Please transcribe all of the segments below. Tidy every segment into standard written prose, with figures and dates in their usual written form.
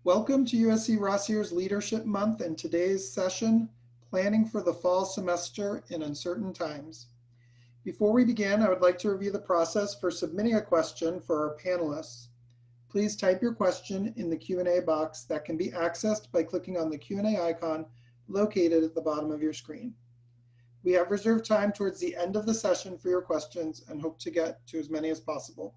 Welcome to USC Rossier's Leadership Month and today's session, Planning for the Fall Semester in Uncertain Times. Before we begin, I would like to review the process for submitting a question for our panelists. Please type your question in the Q&A box that can be accessed by clicking on the Q&A icon located at the bottom of your screen. We have reserved time towards the end of the session for your questions and hope to get to as many as possible.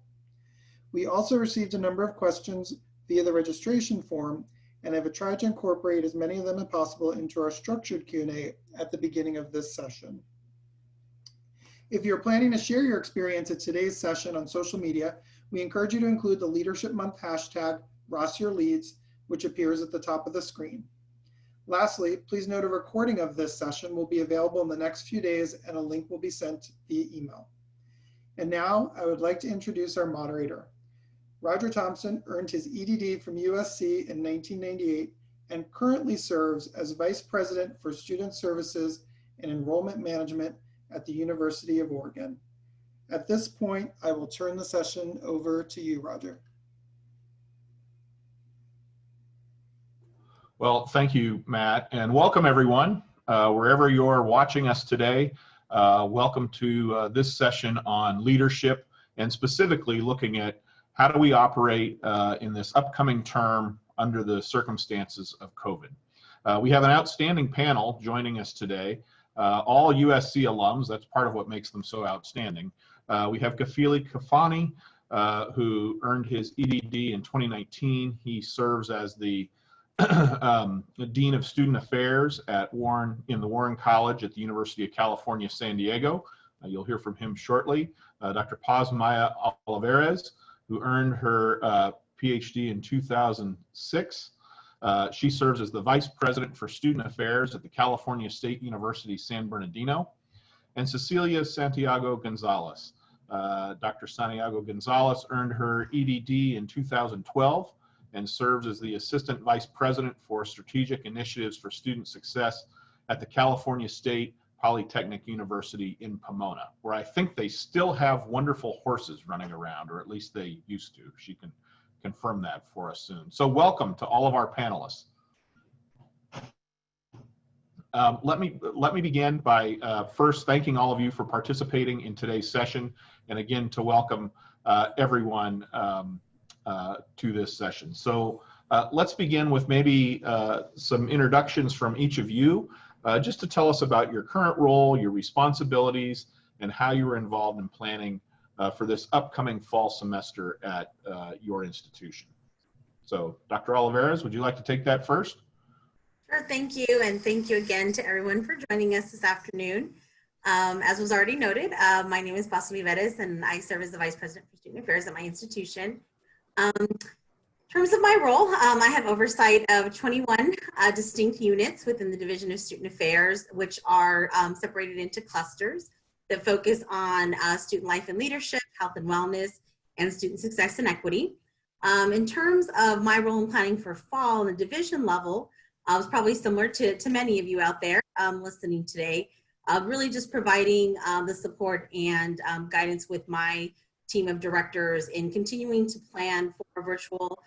We also received a number of questions via the registration form, and have tried to incorporate as many of them as possible into our structured Q&A at the beginning of this session. If you're planning to share your experience at today's session on social media, we encourage you to include the Leadership Month hashtag #RossierLeads, which appears at the top of the screen. Lastly, please note a recording of this session will be available in the next few days and a link will be sent via email. And now I would like to introduce our moderator. Roger Thompson earned his EdD from USC in 1998 and currently serves as Vice President for Student Services and Enrollment Management at the University of Oregon. At this point, I will turn the session over to you, Roger. Well, thank you, Matt, and welcome everyone. Wherever you're watching us today, welcome to this session on leadership and specifically looking at how do we operate in this upcoming term under the circumstances of COVID. We have an outstanding panel joining us today, all USC alums. That's part of what makes them so outstanding. We have Kafele Khalfani, who earned his EdD in 2019. He serves as the Dean of Student Affairs at in the Warren College at the University of California, San Diego. You'll hear from him shortly. Dr. Paz Maya Oliverez, who earned her PhD in 2006. She serves as the Vice President for Student Affairs at the California State University, San Bernardino. And Cecilia Santiago-Gonzalez. Dr. Santiago-Gonzalez earned her EdD in 2012 and serves as the Assistant Vice President for Strategic Initiatives for Student Success at the California State Polytechnic University in Pomona, where I think they still have wonderful horses running around, or at least they used to. She can confirm that for us soon. So welcome to all of our panelists. Let me begin by first thanking all of you for participating in today's session, and again to welcome everyone to this session. So let's begin with maybe some introductions from each of you. Just to tell us about your current role, your responsibilities, and how you were involved in planning for this upcoming fall semester at your institution. So, Dr. Oliverez, would you like to take that first? Sure, thank you, and thank you again to everyone for joining us this afternoon. As was already noted, my name is Paz Maya Oliverez, and I serve as the Vice President for Student Affairs at my institution. In terms of my role, I have oversight of 21 distinct units within the Division of Student Affairs, which are separated into clusters that focus on student life and leadership, health and wellness, and student success and equity. In terms of my role in planning for fall on the division level, it's probably similar to many of you out there listening today, really just providing the support and guidance with my team of directors in continuing to plan for virtual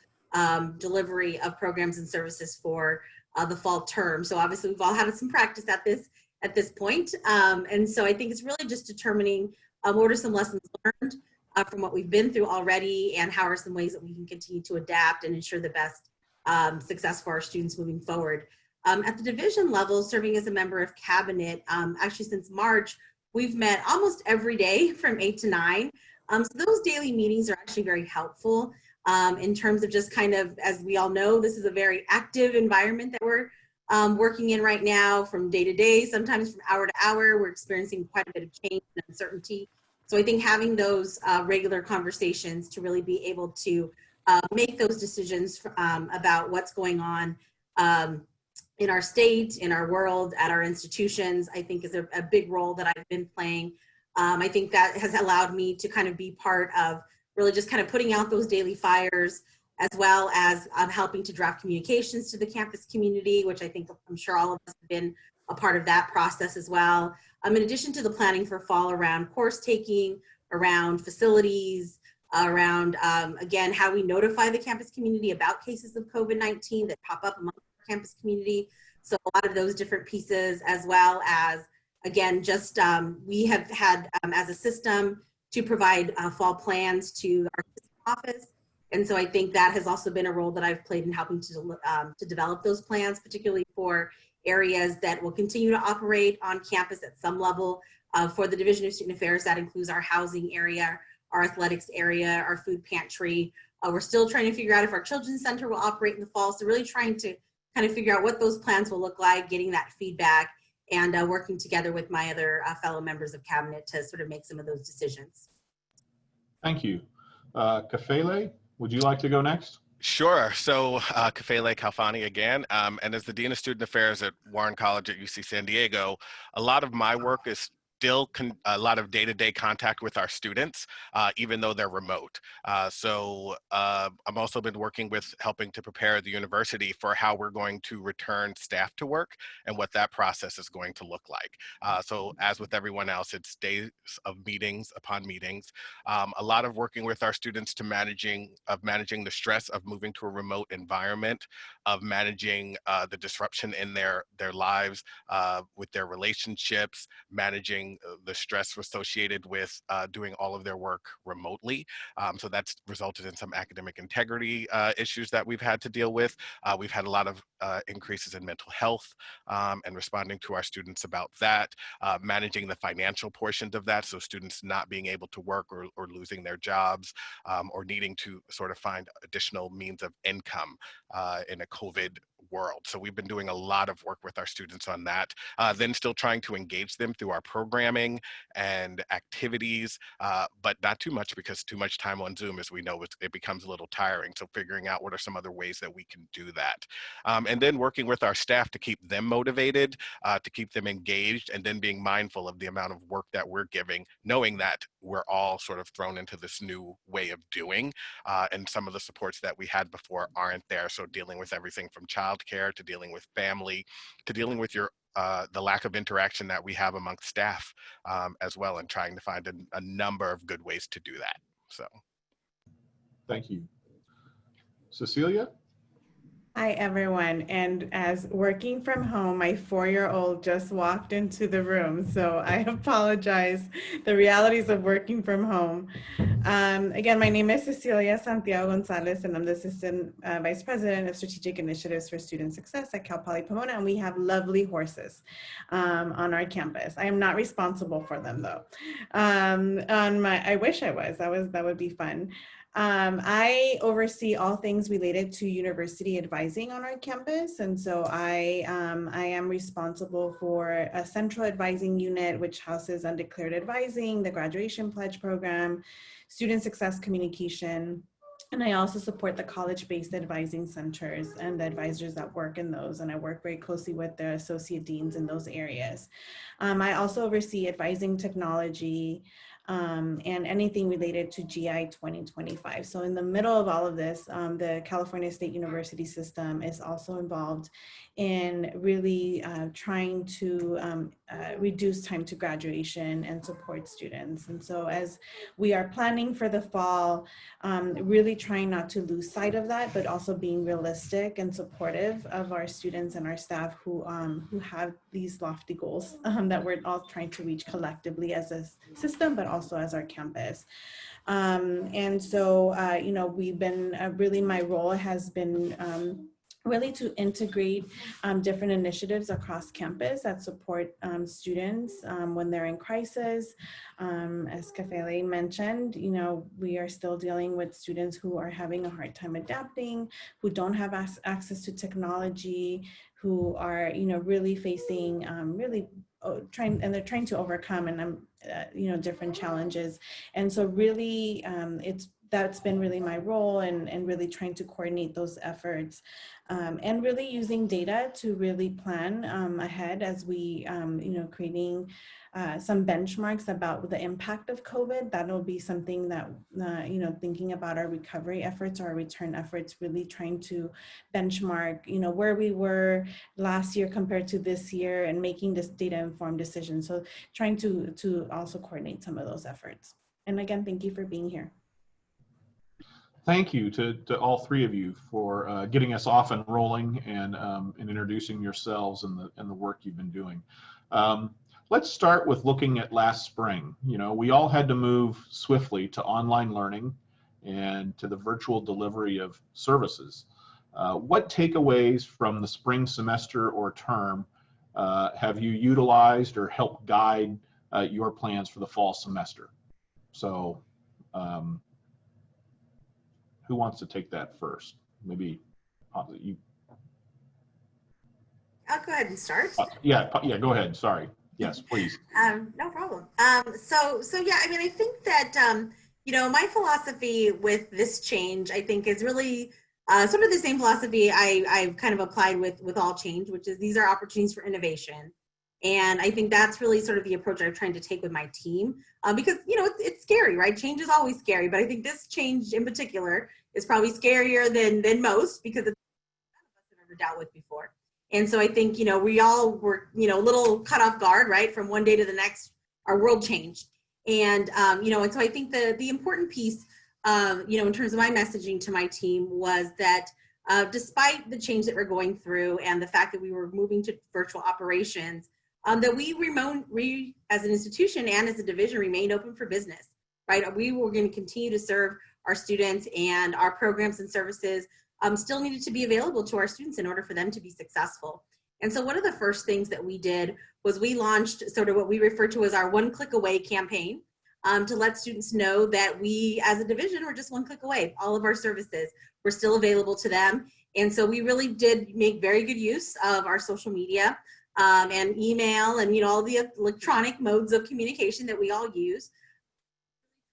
delivery of programs and services for the fall term. So obviously we've all had some practice at this point. And so I think it's really just determining what are some lessons learned from what we've been through already, and how are some ways that we can continue to adapt and ensure the best success for our students moving forward. At the division level, serving as a member of cabinet, actually since March, we've met almost every day from 8 to 9. So those daily meetings are actually very helpful. In terms of just kind of, as we all know, this is a very active environment that we're working in right now, from day to day, sometimes from hour to hour. We're experiencing quite a bit of change and uncertainty. So I think having those regular conversations to really be able to make those decisions about what's going on in our state, in our world, at our institutions, I think is a big role that I've been playing. I think that has allowed me to kind of be part of really just kind of putting out those daily fires, as well as helping to draft communications to the campus community, which I'm sure all of us have been a part of that process as well. In addition to the planning for fall around course taking, around facilities, around, again, how we notify the campus community about cases of COVID-19 that pop up among the campus community. So a lot of those different pieces, as well as, again, just we have had as a system to provide fall plans to our office. And so I think that has also been a role that I've played in helping to develop those plans, particularly for areas that will continue to operate on campus at some level. For the Division of Student Affairs, that includes our housing area, our athletics area, our food pantry. We're still trying to figure out if our children's center will operate in the fall. So really trying to kind of figure out what those plans will look like, getting that feedback, and working together with my other fellow members of cabinet to sort of make some of those decisions. Thank you. Kafele, would you like to go next? Sure. So Kafele Khalfani again, and as the Dean of Student Affairs at Warren College at UC San Diego, a lot of my work is still a lot of day-to-day contact with our students, even though they're remote. So I've also been working with helping to prepare the university for how we're going to return staff to work and what that process is going to look like. So as with everyone else, it's days of meetings upon meetings, a lot of working with our students to managing the stress of moving to a remote environment, of managing the disruption in their lives, with their relationships, managing the stress associated with doing all of their work remotely. So that's resulted in some academic integrity issues that we've had to deal with. We've had a lot of increases in mental health and responding to our students about that, managing the financial portions of that, so students not being able to work or losing their jobs, or needing to sort of find additional means of income in a COVID world. So we've been doing a lot of work with our students on that, then still trying to engage them through our programming and activities, but not too much, because too much time on Zoom, as we know, it becomes a little tiring. So figuring out what are some other ways that we can do that. And then working with our staff to keep them motivated, to keep them engaged, and then being mindful of the amount of work that we're giving, knowing that we're all sort of thrown into this new way of doing, and some of the supports that we had before aren't there. So dealing with everything from childcare to dealing with family, to dealing with the lack of interaction that we have amongst staff as well, and trying to find a number of good ways to do that. So. Thank you. Cecilia? Hi, everyone. And as working from home, my 4-year-old just walked into the room. So I apologize, the realities of working from home. Again, my name is Cecilia Santiago-Gonzalez, and I'm the Assistant Vice President of Strategic Initiatives for Student Success at Cal Poly Pomona, and we have lovely horses on our campus. I am not responsible for them, though. I wish I was. That would be fun. I oversee all things related to university advising on our campus. And so I am responsible for a central advising unit, which houses undeclared advising, the graduation pledge program, student success communication. And I also support the college-based advising centers and the advisors that work in those. And I work very closely with the associate deans in those areas. I also oversee advising technology, and anything related to GI 2025. So in the middle of all of this, the California State University system is also involved in really trying to reduce time to graduation and support students. And so as we are planning for the fall, really trying not to lose sight of that, but also being realistic and supportive of our students and our staff who have these lofty goals that we're all trying to reach collectively as a system, but also as our campus. And so, we've been really, my role has been really to integrate different initiatives across campus that support students when they're in crisis. As Kafele mentioned, we are still dealing with students who are having a hard time adapting, who don't have access to technology, who are, really facing they're trying to overcome different challenges. And so really that's been really my role, and really trying to coordinate those efforts, and really using data to really plan ahead as we, creating some benchmarks about the impact of COVID. That'll be something that, thinking about our recovery efforts, our return efforts, really trying to benchmark, where we were last year compared to this year, and making this data-informed decision. So trying to also coordinate some of those efforts. And again, thank you for being here. Thank you to all three of you for getting us off and rolling and introducing yourselves and the work you've been doing. Let's start with looking at last spring. You know, we all had to move swiftly to online learning and to the virtual delivery of services. What takeaways from the spring semester or term have you utilized or helped guide your plans for the fall semester? So, who wants to take that first? Maybe you. I'll go ahead and start. Yeah, go ahead. Sorry. Yes, please. No problem. So yeah, I mean, I think that, you know, my philosophy with this change, I think, is really sort of the same philosophy I've kind of applied with all change, which is these are opportunities for innovation. And I think that's really sort of the approach I'm trying to take with my team, because, you know, it's scary, right? Change is always scary, but I think this change in particular is probably scarier than most because it's none of us have ever dealt with before. And so I think, you know, we all were, you know, a little cut off guard, right? From one day to the next, our world changed. And, you know, and so I think the important piece, you know, in terms of my messaging to my team was that despite the change that we're going through and the fact that we were moving to virtual operations, that we as an institution and as a division remained open for business, right? We were going to continue to serve our students, and our programs and services still needed to be available to our students in order for them to be successful. And so one of the first things that we did was we launched sort of what we refer to as our One Click Away campaign, to let students know that we as a division were just one click away. All of our services were still available to them. And so we really did make very good use of our social media and email and, you know, all the electronic modes of communication that we all use.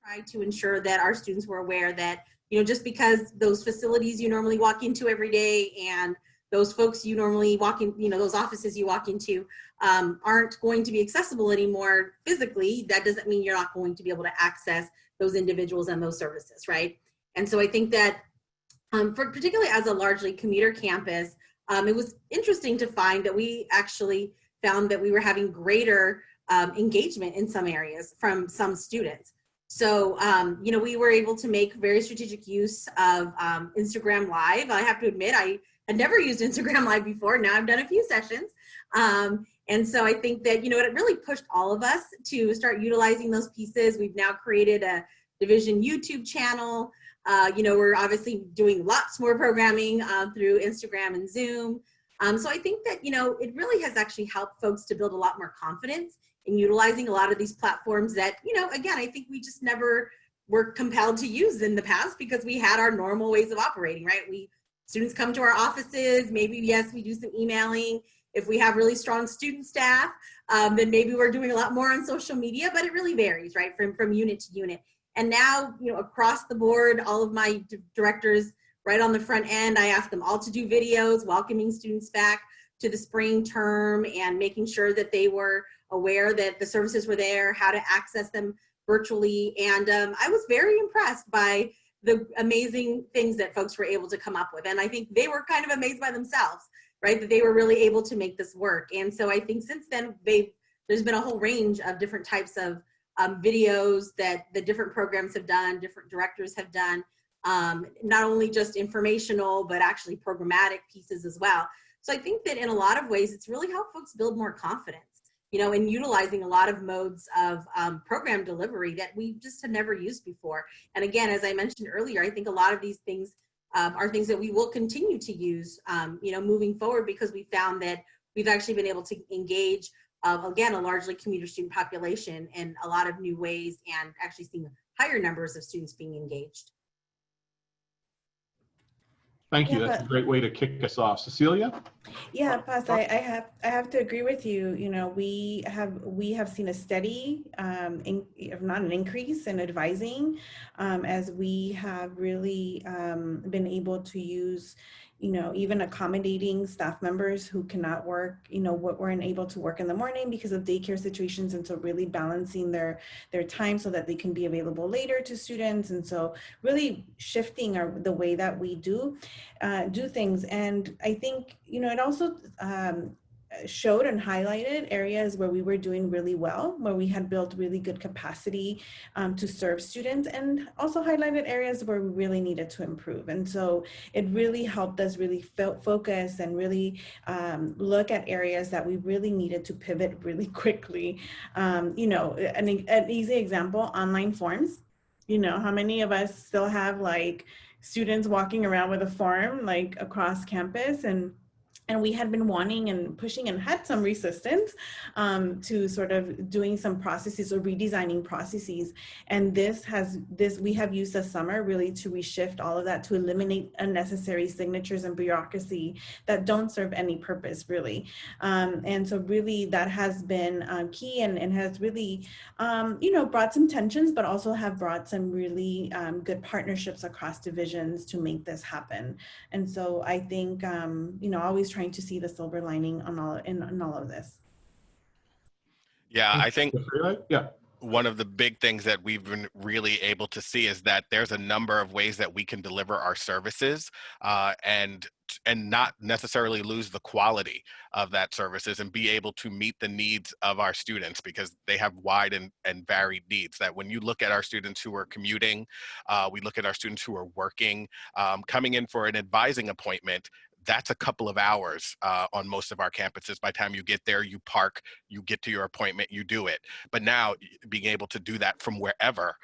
Try to ensure that our students were aware that, you know, just because those facilities you normally walk into every day and those folks you normally walk in, you know, those offices you walk into aren't going to be accessible anymore physically, that doesn't mean you're not going to be able to access those individuals and those services, right? And so I think that particularly as a largely commuter campus, it was interesting to find that we actually found that we were having greater engagement in some areas from some students. So, you know, we were able to make very strategic use of Instagram Live. I have to admit, I had never used Instagram Live before. Now I've done a few sessions. And so I think that, you know, it really pushed all of us to start utilizing those pieces. We've now created a division YouTube channel. You know, we're obviously doing lots more programming through Instagram and Zoom. So I think that, you know, it really has actually helped folks to build a lot more confidence in utilizing a lot of these platforms that, you know, again, I think we just never were compelled to use in the past because we had our normal ways of operating, right? Students come to our offices, maybe, yes, we do some emailing. If we have really strong student staff, then maybe we're doing a lot more on social media, but it really varies, right, from unit to unit. And now, you know, across the board, all of my directors right on the front end, I asked them all to do videos, welcoming students back to the spring term and making sure that they were aware that the services were there, how to access them virtually. And I was very impressed by the amazing things that folks were able to come up with. And I think they were kind of amazed by themselves, right, that they were really able to make this work. And so I think since then, there's been a whole range of different types of videos that the different programs have done, different directors have done, not only just informational, but actually programmatic pieces as well. So I think that in a lot of ways, it's really helped folks build more confidence, you know, in utilizing a lot of modes of program delivery that we just had never used before. And again, as I mentioned earlier, I think a lot of these things are things that we will continue to use, you know, moving forward, because we found that we've actually been able to engage, again, a largely commuter student population in a lot of new ways and actually seeing higher numbers of students being engaged. Thank you. That's a great way to kick us off. Cecilia? Yeah, Paz, I have to agree with you. You know, we have seen a steady, if not an increase in advising, as we have really been able to use, you know, even accommodating staff members who cannot work, you know, what weren't able to work in the morning because of daycare situations. And so really balancing their time so that they can be available later to students. And so really shifting the way that we do things. And I think, you know, it also showed and highlighted areas where we were doing really well, where we had built really good capacity to serve students, and also highlighted areas where we really needed to improve. And so it really helped us really focus and really look at areas that we really needed to pivot really quickly. You know, an easy example, online forms. You know, how many of us still have like students walking around with a form like across campus, and we had been wanting and pushing and had some resistance to sort of doing some processes or redesigning processes. And we have used the summer really to reshift all of that, to eliminate unnecessary signatures and bureaucracy that don't serve any purpose really. And so really that has been key, and has really, you know, brought some tensions, but also have brought some really good partnerships across divisions to make this happen. And so I think, you know, always trying to see the silver lining on all of this. Yeah, I think Yeah. one of the big things that we've been really able to see is that there's a number of ways that we can deliver our services and not necessarily lose the quality of that services, and be able to meet the needs of our students, because they have wide and varied needs. That when you look at our students who are commuting, we look at our students who are working, coming in for an advising appointment, that's a couple of hours on most of our campuses. By the time you get there, you park, you get to your appointment, you do it. But now being able to do that from wherever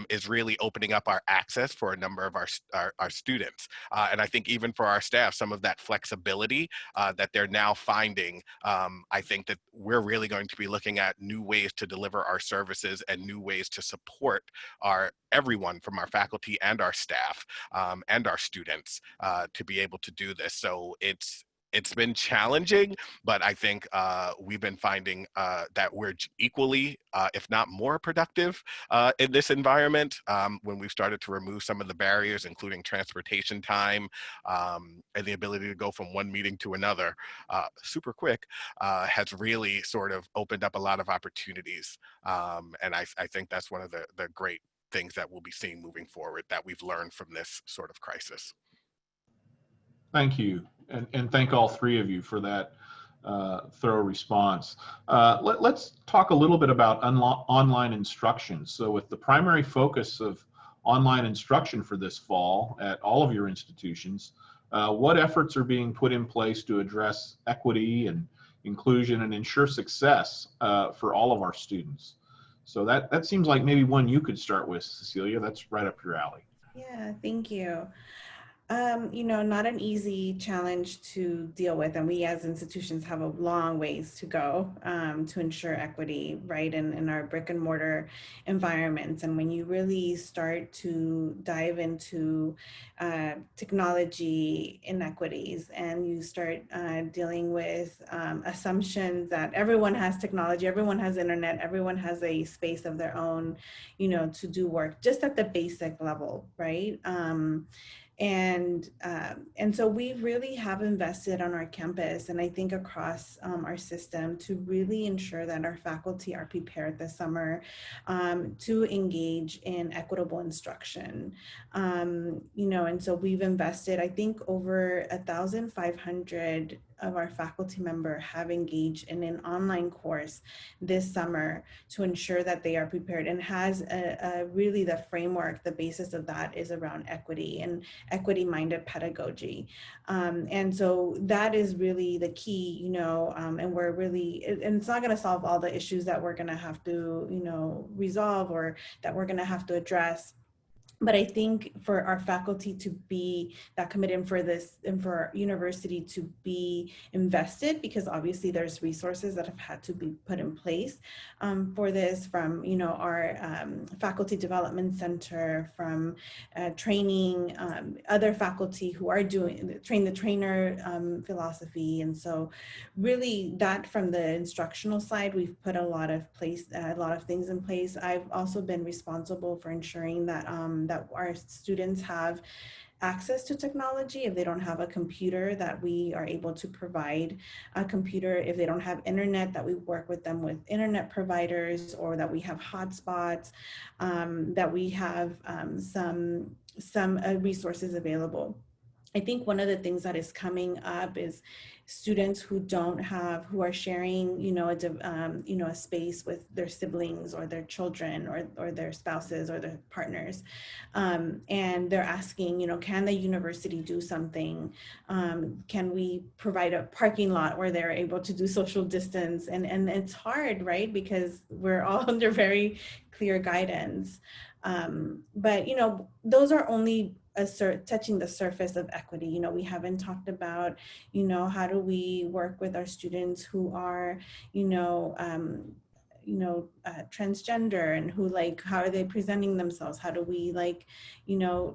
is really opening up our access for a number of our students. And I think even for our staff, some of that flexibility that they're now finding, I think that we're really going to be looking at new ways to deliver our services and new ways to support everyone from our faculty and our staff and our students to be able to do this. So it's been challenging, but I think we've been finding that we're equally, if not more productive in this environment when we've started to remove some of the barriers, including transportation time and the ability to go from one meeting to another super quick, has really sort of opened up a lot of opportunities. And I think that's one of the great things that we'll be seeing moving forward, that we've learned from this sort of crisis. Thank you. And thank all three of you for that thorough response. Let's talk a little bit about online instruction. So with the primary focus of online instruction for this fall at all of your institutions, what efforts are being put in place to address equity and inclusion and ensure success for all of our students? So that seems like maybe one you could start with, Cecilia. That's right up your alley. Yeah, thank you. You know, not an easy challenge to deal with, and we as institutions have a long ways to go to ensure equity, right, in our brick and mortar environments. And when you really start to dive into technology inequities, and you start dealing with assumptions that everyone has technology, everyone has internet, everyone has a space of their own, you know, to do work just at the basic level, right? And so we really have invested on our campus, and I think across our system, to really ensure that our faculty are prepared this summer to engage in equitable instruction. You know, and so we've invested, I think, over 1,500 of our faculty members have engaged in an online course this summer to ensure that they are prepared, and has really the framework, the basis of that is around equity and equity-minded pedagogy. And so that is really the key, you know, and we're really, and it's not going to solve all the issues that we're going to have to, you know, resolve, or that we're going to have to address. But I think for our faculty to be that committed for this, and for our university to be invested, because obviously there's resources that have had to be put in place for this, from, you know, our faculty development center, from training other faculty who are doing train the trainer philosophy. And so really that, from the instructional side, we've put a lot of things in place. I've also been responsible for ensuring that that our students have access to technology. If they don't have a computer, that we are able to provide a computer. If they don't have internet, that we work with them with internet providers, or that we have hotspots, that we have some resources available. I think one of the things that is coming up is students who are sharing, a space with their siblings or their children or their spouses or their partners. And they're asking, can the university do something? Can we provide a parking lot where they're able to do social distance? And it's hard, right? Because we're all under very clear guidance. But, those are only touching the surface of equity. We haven't talked about, how do we work with our students who are, transgender, and who, how are they presenting themselves? How do we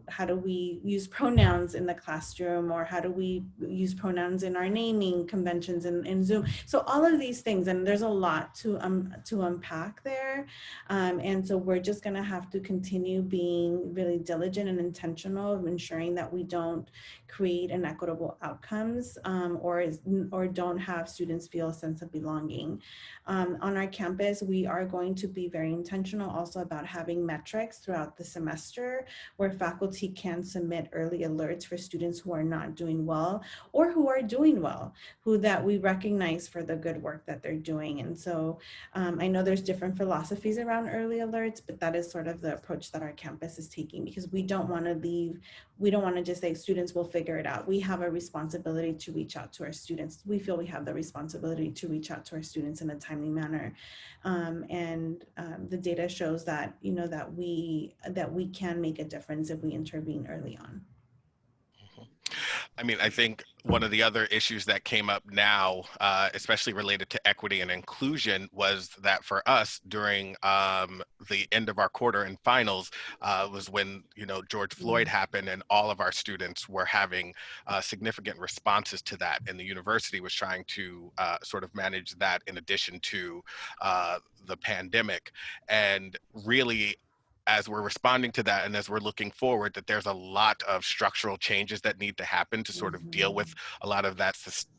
how do we use pronouns in the classroom, or how do we use pronouns in our naming conventions in Zoom? So all of these things, and there's a lot to unpack there. And so we're just gonna have to continue being really diligent and intentional of ensuring that we don't create inequitable outcomes, or don't have students feel a sense of belonging. On our campus, we are going to be very intentional also about having metrics throughout the semester where faculty can submit early alerts for students who are not doing well or who are doing well, who that we recognize for the good work that they're doing. And so I know there's different philosophies around early alerts, but that is sort of the approach that our campus is taking, because we don't want to just say students will figure it out. We have a responsibility to reach out to our students. We feel we have the responsibility to reach out to our students in a timely manner. And the data shows that, that we can make a difference if we intervene early on. I mean, I think one of the other issues that came up now, especially related to equity and inclusion, was that for us during the end of our quarter and finals was when, George Floyd happened, and all of our students were having significant responses to that. And the university was trying to sort of manage that in addition to the pandemic. And really, as we're responding to that and as we're looking forward, that there's a lot of structural changes that need to happen to sort of deal with a lot of that,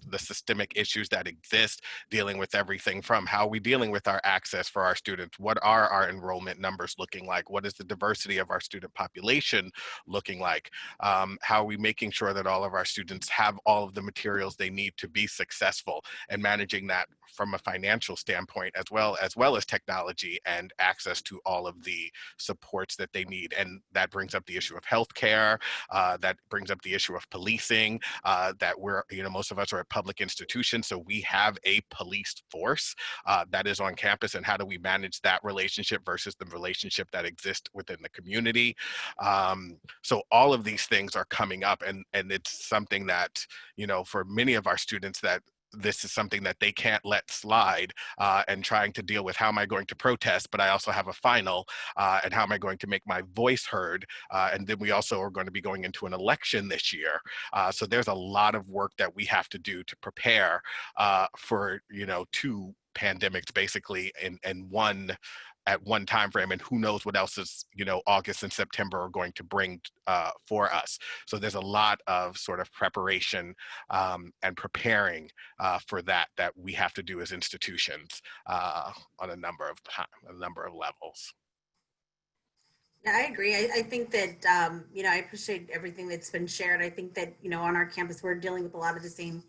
the systemic issues that exist, dealing with everything from how are we dealing with our access for our students? What are our enrollment numbers looking like? What is the diversity of our student population looking like? How are we making sure that all of our students have all of the materials they need to be successful, and managing that from a financial standpoint, as well as technology and access to all of the supports that they need. And that brings up the issue of healthcare, that brings up the issue of policing, that we're, most of us are at public institutions, so we have a police force that is on campus, and how do we manage that relationship versus the relationship that exists within the community? So all of these things are coming up, and it's something that, for many of our students, that this is something that they can't let slide, and trying to deal with how am I going to protest, but I also have a final, and how am I going to make my voice heard? And then we also are going to be going into an election this year. So there's a lot of work that we have to do to prepare for, two pandemics basically in one at one time frame, and who knows what else is, August and September are going to bring for us. So there's a lot of sort of preparation and preparing for that we have to do as institutions on a number of levels. Yeah, I agree. I think that, I appreciate everything that's been shared. I think that, on our campus, we're dealing with a lot of the same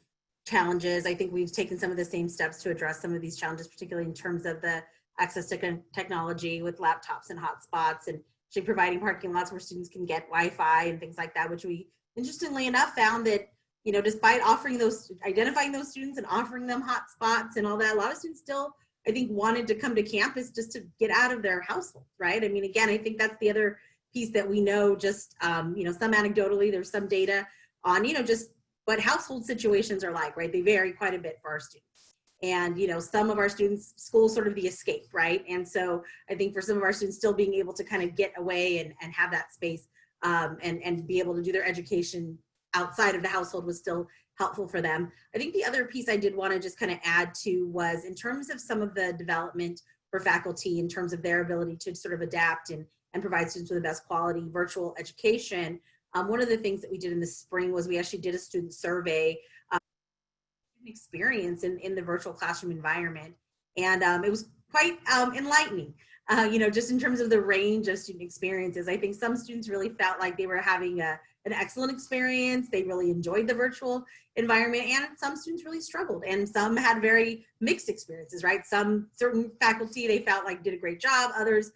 challenges. I think we've taken some of the same steps to address some of these challenges, particularly in terms of the access to technology with laptops and hotspots, and actually providing parking lots where students can get Wi-Fi and things like that, which we, interestingly enough, found that, despite identifying those students and offering them hotspots and all that, a lot of students still, I think, wanted to come to campus just to get out of their household, right? I mean, again, I think that's the other piece that we know, just, some anecdotally, there's some data on, just what household situations are like, right? They vary quite a bit for our students. And, some of our students, school's sort of the escape, right? And so I think for some of our students, still being able to kind of get away and have that space and be able to do their education outside of the household was still helpful for them. I think the other piece I did want to just kind of add to was in terms of some of the development for faculty in terms of their ability to sort of adapt and provide students with the best quality virtual education. One of the things that we did in the spring was we actually did a student survey experience in the virtual classroom environment. And it was quite enlightening, just in terms of the range of student experiences. I think some students really felt like they were having a an excellent experience. They really enjoyed the virtual environment, and some students really struggled, and some had very mixed experiences, right? Some certain faculty they felt like did a great job, others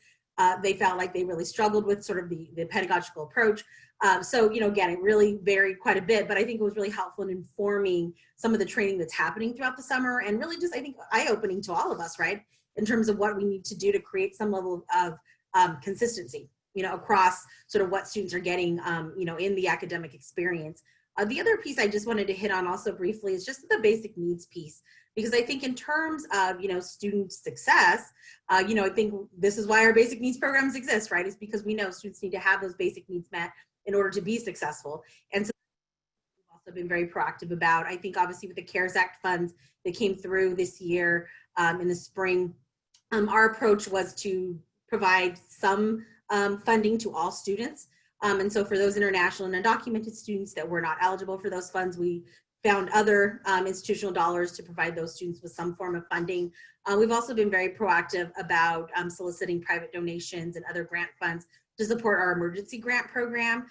they felt like they really struggled with sort of the pedagogical approach. So, again, it really varied quite a bit, but I think it was really helpful in informing some of the training that's happening throughout the summer, and really just, I think, eye-opening to all of us, right? In terms of what we need to do to create some level of consistency, across sort of what students are getting, in the academic experience. The other piece I just wanted to hit on also briefly is just the basic needs piece, because I think in terms of, student success, I think this is why our basic needs programs exist, right? Is because we know students need to have those basic needs met in order to be successful. And so we've also been very proactive about, I think obviously with the CARES Act funds that came through this year in the spring, our approach was to provide some funding to all students. And so for those international and undocumented students that were not eligible for those funds, we found other institutional dollars to provide those students with some form of funding. We've also been very proactive about soliciting private donations and other grant funds to support our emergency grant program.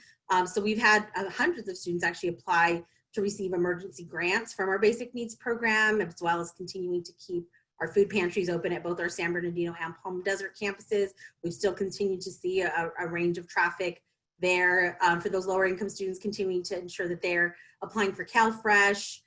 So we've had hundreds of students actually apply to receive emergency grants from our basic needs program, as well as continuing to keep our food pantries open at both our San Bernardino and Palm Desert campuses. We've still continued to see a range of traffic there for those lower income students, continuing to ensure that they're applying for CalFresh,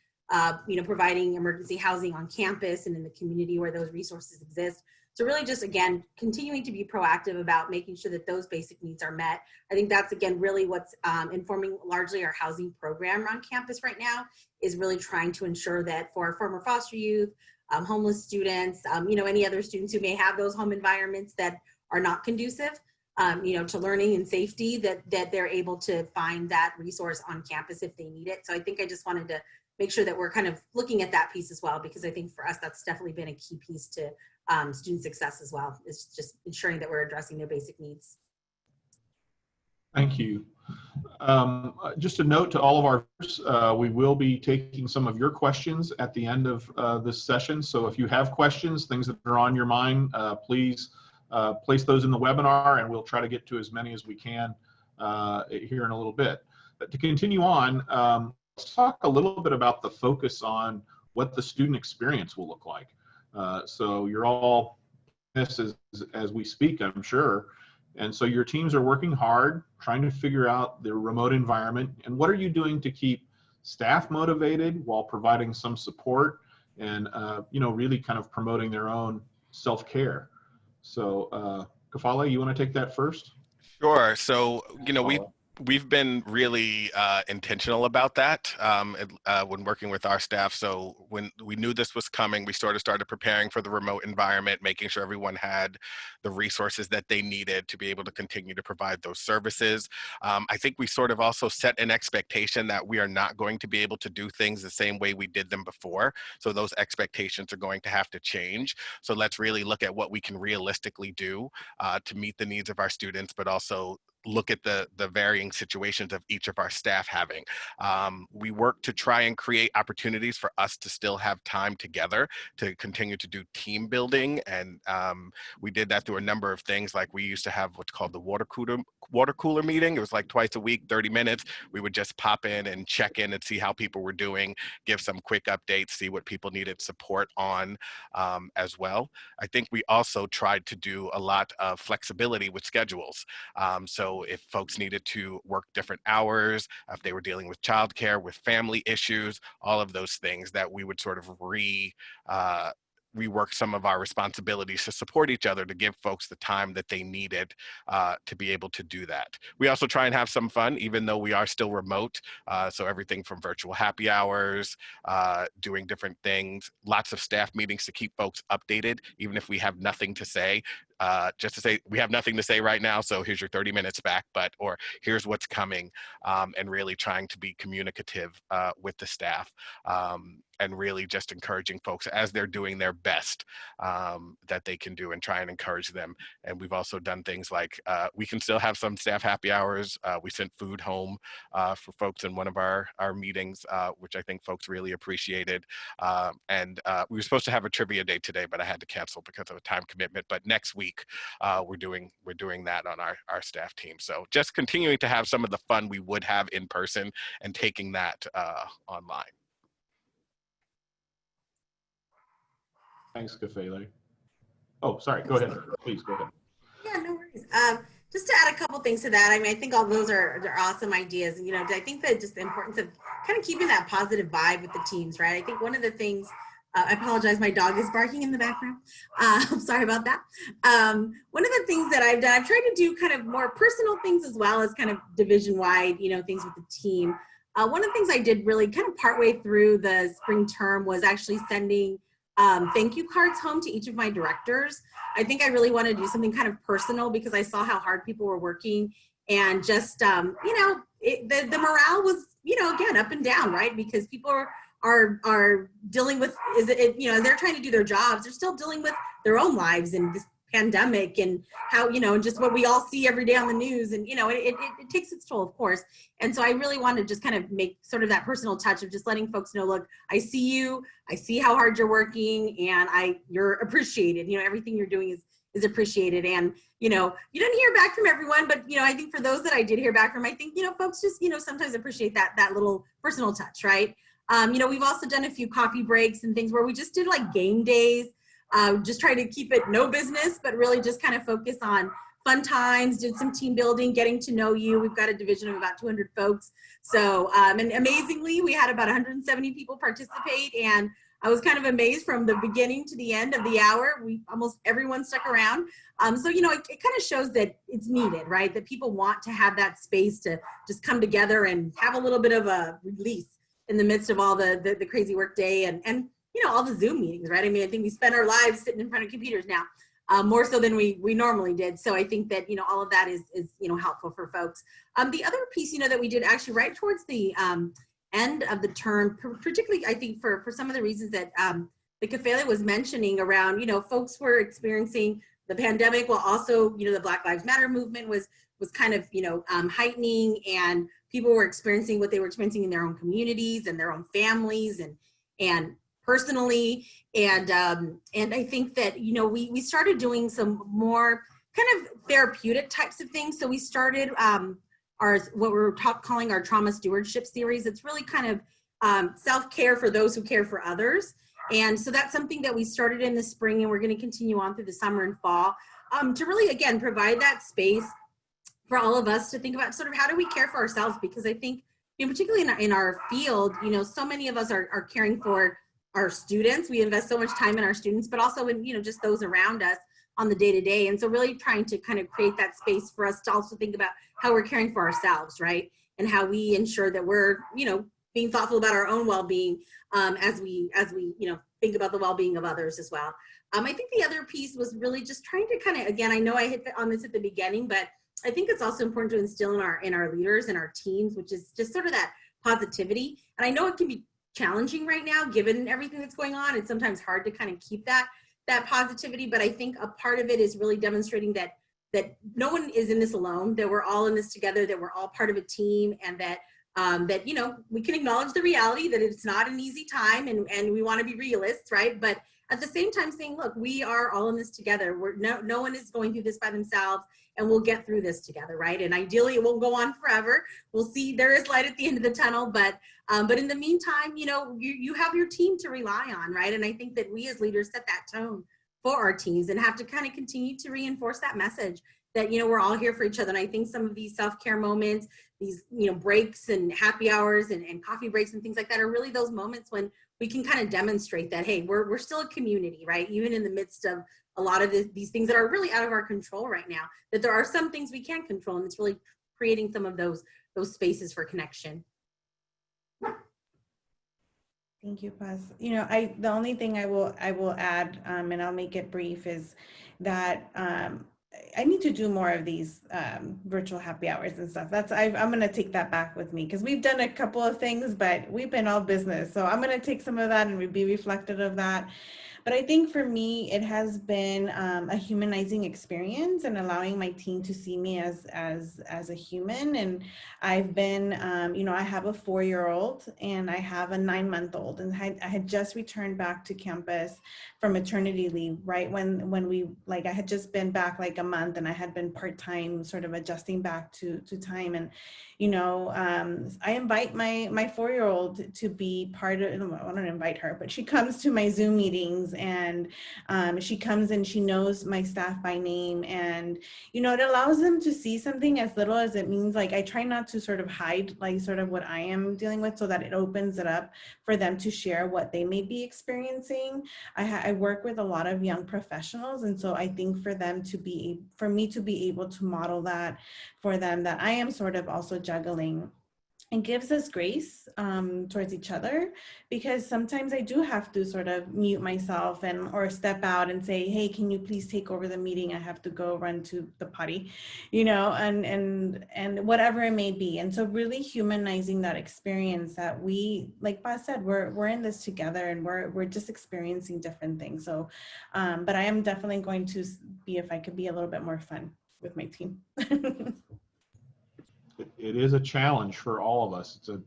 providing emergency housing on campus and in the community where those resources exist. So really just, again, continuing to be proactive about making sure that those basic needs are met. I think that's, again, really what's informing largely our housing program on campus right now, is really trying to ensure that for our former foster youth, homeless students, any other students who may have those home environments that are not conducive, to learning and safety, that they're able to find that resource on campus if they need it. So I think I just wanted to make sure that we're kind of looking at that piece as well, because I think for us, that's definitely been a key piece to student success as well. It's just ensuring that we're addressing their basic needs. Thank you. Just a note to all of our viewers, we will be taking some of your questions at the end of this session. So if you have questions, things that are on your mind, please place those in the webinar, and we'll try to get to as many as we can here in a little bit. But to continue on, let's talk a little bit about the focus on what the student experience will look like. So you're all this as we speak, I'm sure. And so your teams are working hard, trying to figure out their remote environment. And what are you doing to keep staff motivated while providing some support and, really kind of promoting their own self-care? So Kafele, you want to take that first? Sure. So, we've been really intentional about that when working with our staff. So when we knew this was coming, we started preparing for the remote environment, making sure everyone had the resources that they needed to be able to continue to provide those services. I think we sort of also set an expectation that we are not going to be able to do things the same way we did them before. So those expectations are going to have to change. So let's really look at what we can realistically do to meet the needs of our students, but also look at the varying situations of each of our staff having. We work to try and create opportunities for us to still have time together to continue to do team building. And we did that through a number of things. Like we used to have what's called the water cooler meeting. It was like twice a week, 30 minutes. We would just pop in and check in and see how people were doing, give some quick updates, see what people needed support on as well. I think we also tried to do a lot of flexibility with schedules. So if folks needed to work different hours, if they were dealing with childcare, with family issues, all of those things, that we would sort of rework some of our responsibilities to support each other, to give folks the time that they needed to be able to do that. We also try and have some fun, even though we are still remote. So everything from virtual happy hours, doing different things, lots of staff meetings to keep folks updated, even if we have nothing to say. Just to say, we have nothing to say right now, so here's your 30 minutes back, or here's what's coming, and really trying to be communicative with the staff. really just encouraging folks as they're doing their best that they can do, and try and encourage them. And we've also done things like we can still have some staff happy hours. We sent food home for folks in one of our meetings, which I think folks really appreciated. And we were supposed to have a trivia day today, but I had to cancel because of a time commitment. But next week, we're doing that on our staff team. So just continuing to have some of the fun we would have in person and taking that online. Thanks, Kafele. Oh, sorry, go ahead. Please go ahead. Yeah, no worries. Just to add a couple things to that, I mean, I think all those are awesome ideas. And, you know, I think that just the importance of kind of keeping that positive vibe with the teams, right? I think one of the things, I apologize, my dog is barking in the background. I'm sorry about that. One of the things that I've done, I've tried to do kind of more personal things as well as kind of division-wide, you know, things with the team. One of the things I did really kind of partway through the spring term was actually sending thank you cards home to each of my directors. I think I really wanted to do something kind of personal because I saw how hard people were working, and just, you know, the morale was, you know, again, up and down, right? Because people are dealing with, you know, they're trying to do their jobs, they're still dealing with their own lives and this pandemic, and how, you know, just what we all see every day on the news, and, you know, it takes its toll, of course. And so I really wanted to just kind of make sort of that personal touch of just letting folks know, look, I see you, I see how hard you're working, and you're appreciated. You know, everything you're doing is appreciated. And, you know, you didn't hear back from everyone, but, you know, I think for those that I did hear back from, I think, you know, folks just, you know, sometimes appreciate that little personal touch, right? You know, we've also done a few coffee breaks and things where we just did like game days, just try to keep it no business, but really just kind of focus on fun times, did some team building, getting to know you. We've got a division of about 200 folks. So, and amazingly, we had about 170 people participate, and I was kind of amazed from the beginning to the end of the hour. Almost everyone stuck around. So, you know, it kind of shows that it's needed, right? That people want to have that space to just come together and have a little bit of a release in the midst of all the crazy work day and, you know, all the Zoom meetings, right? I mean, I think we spend our lives sitting in front of computers now, more so than we normally did. So I think that, you know, all of that is, you know, helpful for folks. The other piece, you know, that we did actually right towards the end of the term, particularly, I think for some of the reasons that the Kafele was mentioning around, you know, folks were experiencing the pandemic while also, you know, the Black Lives Matter movement was kind of, you know, heightening, and people were experiencing what they were experiencing in their own communities and their own families and personally. And I think that, you know, we started doing some more kind of therapeutic types of things. So we started what we're calling our trauma stewardship series. It's really kind of self-care for those who care for others. And so that's something that we started in the spring, and we're going to continue on through the summer and fall to really, again, provide that space for all of us to think about sort of how do we care for ourselves, because I think, you know, particularly in our field, you know, so many of us are caring for our students. We invest so much time in our students, but also in, you know, just those around us on the day-to-day. And so really trying to kind of create that space for us to also think about how we're caring for ourselves, right? And how we ensure that we're, you know, being thoughtful about our own well-being as we, you know, think about the well-being of others as well. I think the other piece was really just trying to kind of, again, I know I hit on this at the beginning, but I think it's also important to instill in our leaders and our teams, which is just sort of that positivity. And I know it can be challenging right now, given everything that's going on. It's sometimes hard to kind of keep that positivity, but I think a part of it is really demonstrating that no one is in this alone, that we're all in this together, that we're all part of a team, and that that, you know, we can acknowledge the reality that it's not an easy time, and we want to be realists, right? But at the same time saying, look, we are all in this together. No one is going through this by themselves, and we'll get through this together, right? And ideally it won't go on forever. We'll see, there is light at the end of the tunnel, but in the meantime, you know, you have your team to rely on, right? And I think that we as leaders set that tone for our teams and have to kind of continue to reinforce that message that, you know, we're all here for each other. And I think some of these self-care moments, these, you know, breaks and happy hours and coffee breaks and things like that are really those moments when we can kind of demonstrate that, hey, we're still a community, right? Even in the midst of a lot of these things that are really out of our control right now, that there are some things we can control, and it's really creating some of those spaces for connection. Thank you, Paz. You know, the only thing I will add, and I'll make it brief, is that I need to do more of these virtual happy hours and stuff. I'm going to take that back with me, because we've done a couple of things, but we've been all business. So I'm going to take some of that and be reflective of that. But I think for me, it has been a humanizing experience, and allowing my team to see me as a human. And I've been, I have a 4-year-old and I have a 9-month-old, and I had just returned back to campus from maternity leave, right when we, like, I had just been back like a month, and I had been part-time, sort of adjusting back to time. And I invite my 4-year-old to be part of, I don't invite her, but she comes to my Zoom meetings, and she comes and she knows my staff by name. And, it allows them to see something as little as it means. Like, I try not to sort of hide, like, sort of what I am dealing with, so that it opens it up for them to share what they may be experiencing. I work with a lot of young professionals. And so I think for me to be able to model that for them, that I am sort of also juggling, and gives us grace towards each other, because sometimes I do have to sort of mute myself or step out and say, hey, can you please take over the meeting? I have to go run to the potty, and whatever it may be. And so really humanizing that experience, that we, like Paz said, we're in this together, and we're just experiencing different things. So, but I am definitely going to be, if I could be a little bit more fun with my team. It is a challenge for all of us. It's an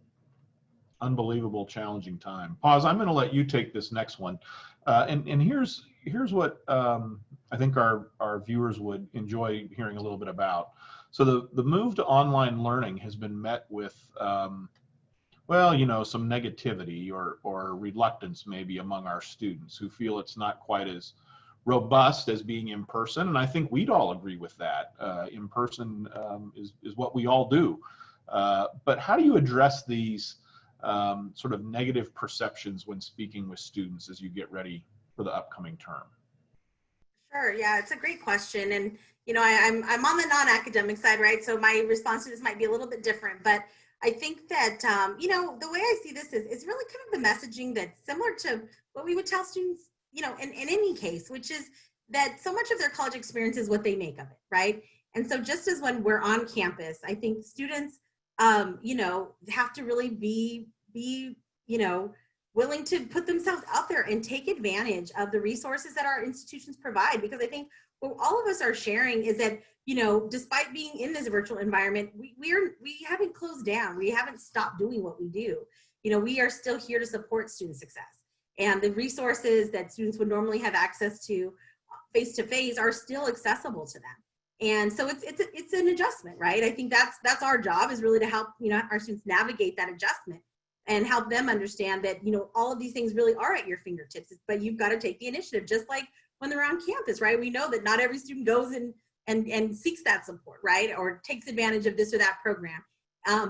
unbelievable challenging time. Paz, I'm going to let you take this next one. And here's what I think our viewers would enjoy hearing a little bit about. So the move to online learning has been met with, some negativity or reluctance maybe among our students, who feel it's not quite as robust as being in person. And I think we'd all agree with that. In person is what we all do. But how do you address these sort of negative perceptions when speaking with students as you get ready for the upcoming term? Sure. Yeah, it's a great question. And, I'm on the non-academic side, right? So my response to this might be a little bit different, but I think that, the way I see this is really kind of the messaging that's similar to what we would tell students, in any case, which is that so much of their college experience is what they make of it, right? And so just as when we're on campus, I think students, have to really be willing to put themselves out there and take advantage of the resources that our institutions provide. Because I think what all of us are sharing is that, despite being in this virtual environment, we haven't closed down. We haven't stopped doing what we do. We are still here to support student success. And the resources that students would normally have access to face-to-face are still accessible to them. And so it's an adjustment, right? I think that's our job, is really to help, our students navigate that adjustment and help them understand that, all of these things really are at your fingertips, but you've got to take the initiative, just like when they're on campus, right? We know that not every student goes and seeks that support, right? Or takes advantage of this or that program.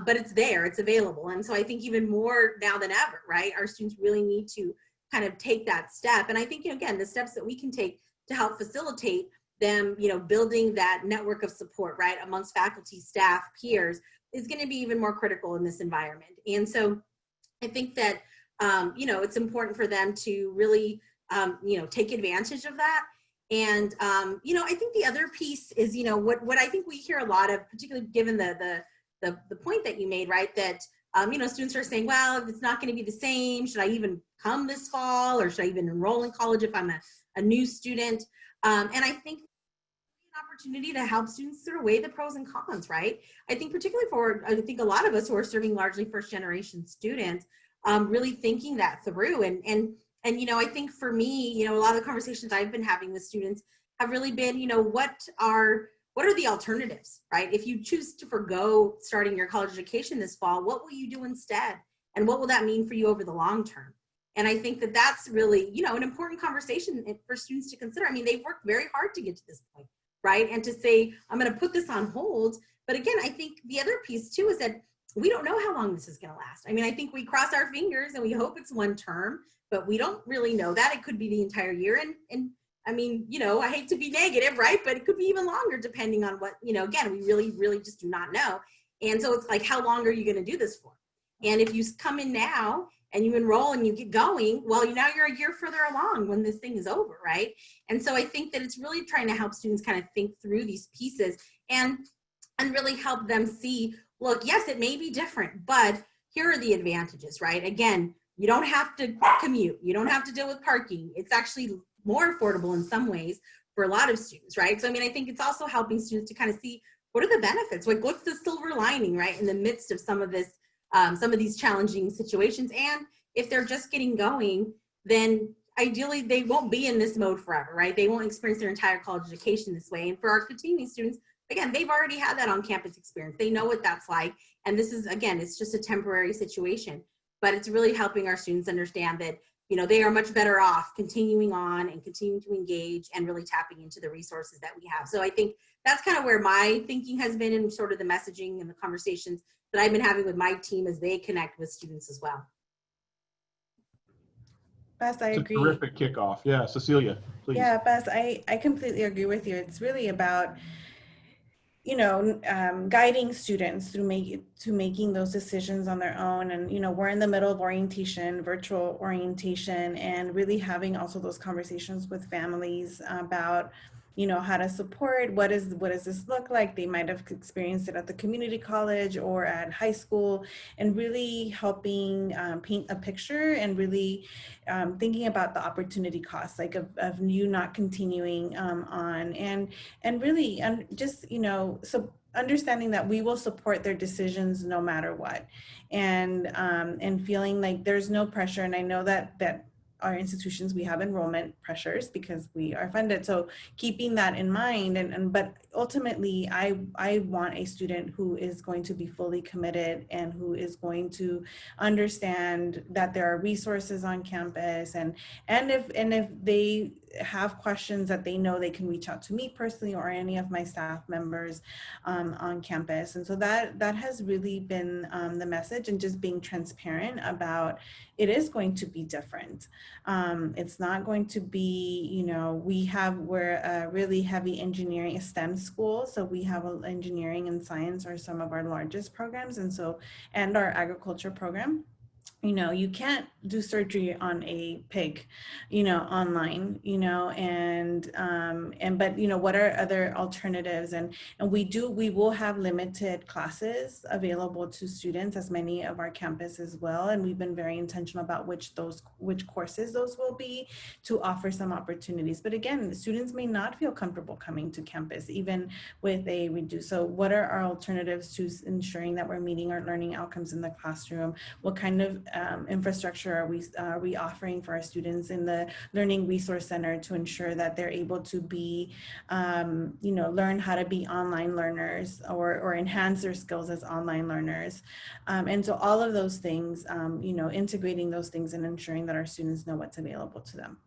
But it's there, it's available. And so I think even more now than ever, right? Our students really need to kind of take that step. And I think, again, the steps that we can take to help facilitate them, building that network of support, right, amongst faculty, staff, peers, is going to be even more critical in this environment. And so I think that, it's important for them to really, take advantage of that. And, I think the other piece is, what I think we hear a lot of, particularly given the point that you made, right, that, students are saying, well, if it's not going to be the same, should I even come this fall, or should I even enroll in college if I'm a new student? And I think an opportunity to help students sort of weigh the pros and cons, right? I think particularly I think a lot of us who are serving largely first generation students, really thinking that through. And I think for me, a lot of the conversations I've been having with students have really been, what are the alternatives, right? If you choose to forgo starting your college education this fall, what will you do instead? And what will that mean for you over the long term? And I think that that's really, an important conversation for students to consider. I mean, they've worked very hard to get to this point, right? And to say, I'm going to put this on hold. But again, I think the other piece too is that we don't know how long this is going to last. I mean, I think we cross our fingers and we hope it's one term, but we don't really know that. It could be the entire year. And I mean, I hate to be negative, right? But it could be even longer depending on what, again, we really, really just do not know. And so it's like, how long are you going to do this for? And if you come in now and you enroll and you get going, well, now you're a year further along when this thing is over, right? And so I think that it's really trying to help students kind of think through these pieces and really help them see, look, yes, it may be different, but here are the advantages, right? Again, you don't have to commute. You don't have to deal with parking. It's actually more affordable in some ways for a lot of students, right? So, I mean, I think it's also helping students to kind of see what are the benefits, like what's the silver lining, right, in the midst of some of this, some of these challenging situations. And if they're just getting going, then ideally they won't be in this mode forever, right? They won't experience their entire college education this way. And for our continuing students, again, they've already had that on-campus experience. They know what that's like. And this is, again, it's just a temporary situation. But it's really helping our students understand that, you know, they are much better off continuing on and continuing to engage and really tapping into the resources that we have. So I think that's kind of where my thinking has been, and sort of the messaging and the conversations that I've been having with my team as they connect with students as well. Bess, I agree. Terrific kickoff. Yeah, Cecilia, please. Yeah, Bess, I completely agree with you. It's really about, you know, guiding students through making those decisions on their own. And, you know, we're in the middle of orientation, virtual orientation, and really having also those conversations with families about, you know, how to support, what does this look like? They might have experienced it at the community college or at high school, and really helping paint a picture and really thinking about the opportunity costs, like of you not continuing on, and really just, you know, so understanding that we will support their decisions no matter what, and feeling like there's no pressure. And I know that our institutions, we have enrollment pressures because we are funded. So keeping that in mind, but ultimately I want a student who is going to be fully committed and who is going to understand that there are resources on campus, and if they have questions, that they know they can reach out to me personally or any of my staff members on campus. And so that has really been the message, and just being transparent about it is going to be different. It's not going to be, you know, we're a really heavy engineering, a STEM school. So we have engineering and science are some of our largest programs. And our agriculture program. You know, you can't do surgery on a pig, you know, online, you know, but, you know, what are other alternatives? And we will have limited classes available to students, as many of our campuses will. And we've been very intentional about which courses those will be, to offer some opportunities. But again, students may not feel comfortable coming to campus, even with a reduced. So what are our alternatives to ensuring that we're meeting our learning outcomes in the classroom? What kind of infrastructure are we offering for our students in the Learning Resource Center to ensure that they're able to be, you know, learn how to be online learners or enhance their skills as online learners. And so all of those things, you know, integrating those things and ensuring that our students know what's available to them.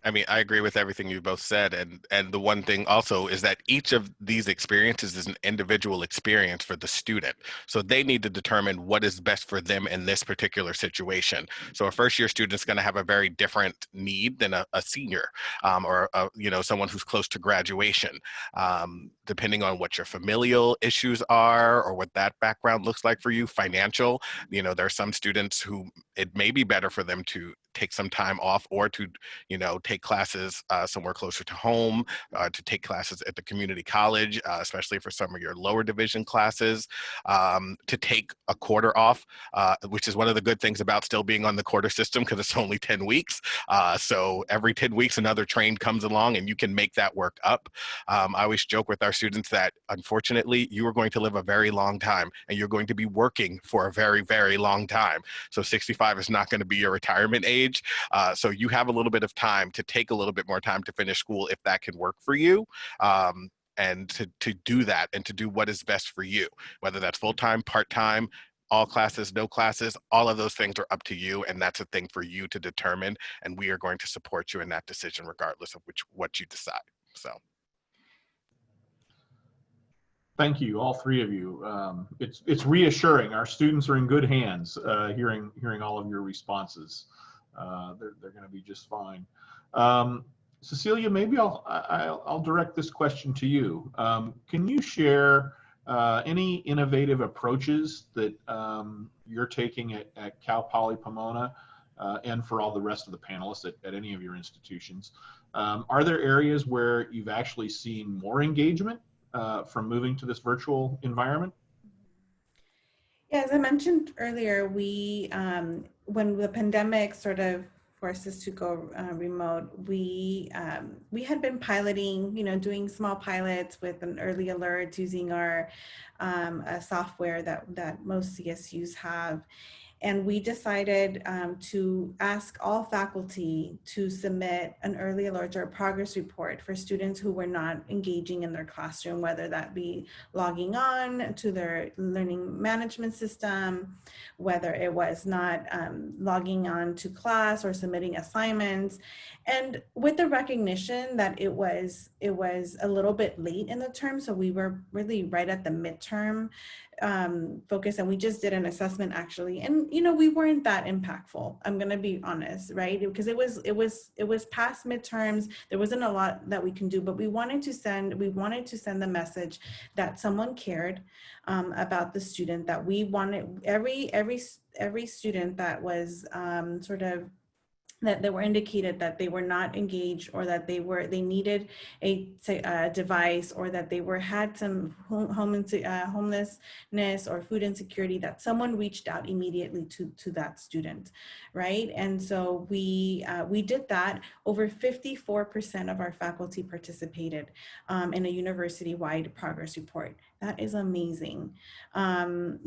I mean, I agree with everything you both said. And the one thing also is that each of these experiences is an individual experience for the student. So they need to determine what is best for them in this particular situation. So a first year student is going to have a very different need than a senior or you know, someone who's close to graduation, depending on what your familial issues are or what that background looks like for you, financial. You know, there are some students who it may be better for them to take some time off, or to, you know, take classes somewhere closer to home, to take classes at the community college, especially for some of your lower division classes, to take a quarter off, which is one of the good things about still being on the quarter system, because it's only 10 weeks. So every 10 weeks, another train comes along and you can make that work up. I always joke with our students that unfortunately, you are going to live a very long time and you're going to be working for a very, very long time. So 65 is not going to be your retirement age. So you have a little bit of time to take a little bit more time to finish school if that can work for you. And to do that and to do what is best for you, whether that's full-time, part-time, all classes, no classes, all of those things are up to you. And that's a thing for you to determine. And we are going to support you in that decision, regardless of what you decide. So. Thank you, all three of you. It's reassuring. Our students are in good hands. Hearing all of your responses, they're going to be just fine. Cecilia, maybe I'll direct this question to you. Can you share Any innovative approaches that you're taking at Cal Poly Pomona and for all the rest of the panelists at any of your institutions? Are there areas where you've actually seen more engagement from moving to this virtual environment? Yeah, as I mentioned earlier, when the pandemic sort of forced us to go remote, we had been piloting, doing small pilots with an early alert using our software that most CSUs have. And we decided to ask all faculty to submit an early alert or a progress report for students who were not engaging in their classroom, whether that be logging on to their learning management system, whether it was not logging on to class or submitting assignments. And with the recognition that it was a little bit late in the term, so we were really right at the midterm focus, and we just did an assessment actually, and we weren't that impactful, I'm gonna be honest, right? Because it was past midterms, there wasn't a lot that we can do, but we wanted to send the message that someone cared about the student, that we wanted every student that was that were indicated that they were not engaged, or that they needed a device, or that they had some homelessness or food insecurity, that someone reached out immediately to that student, right? And so we did that. Over 54% of our faculty participated in a university-wide progress report. That is amazing, for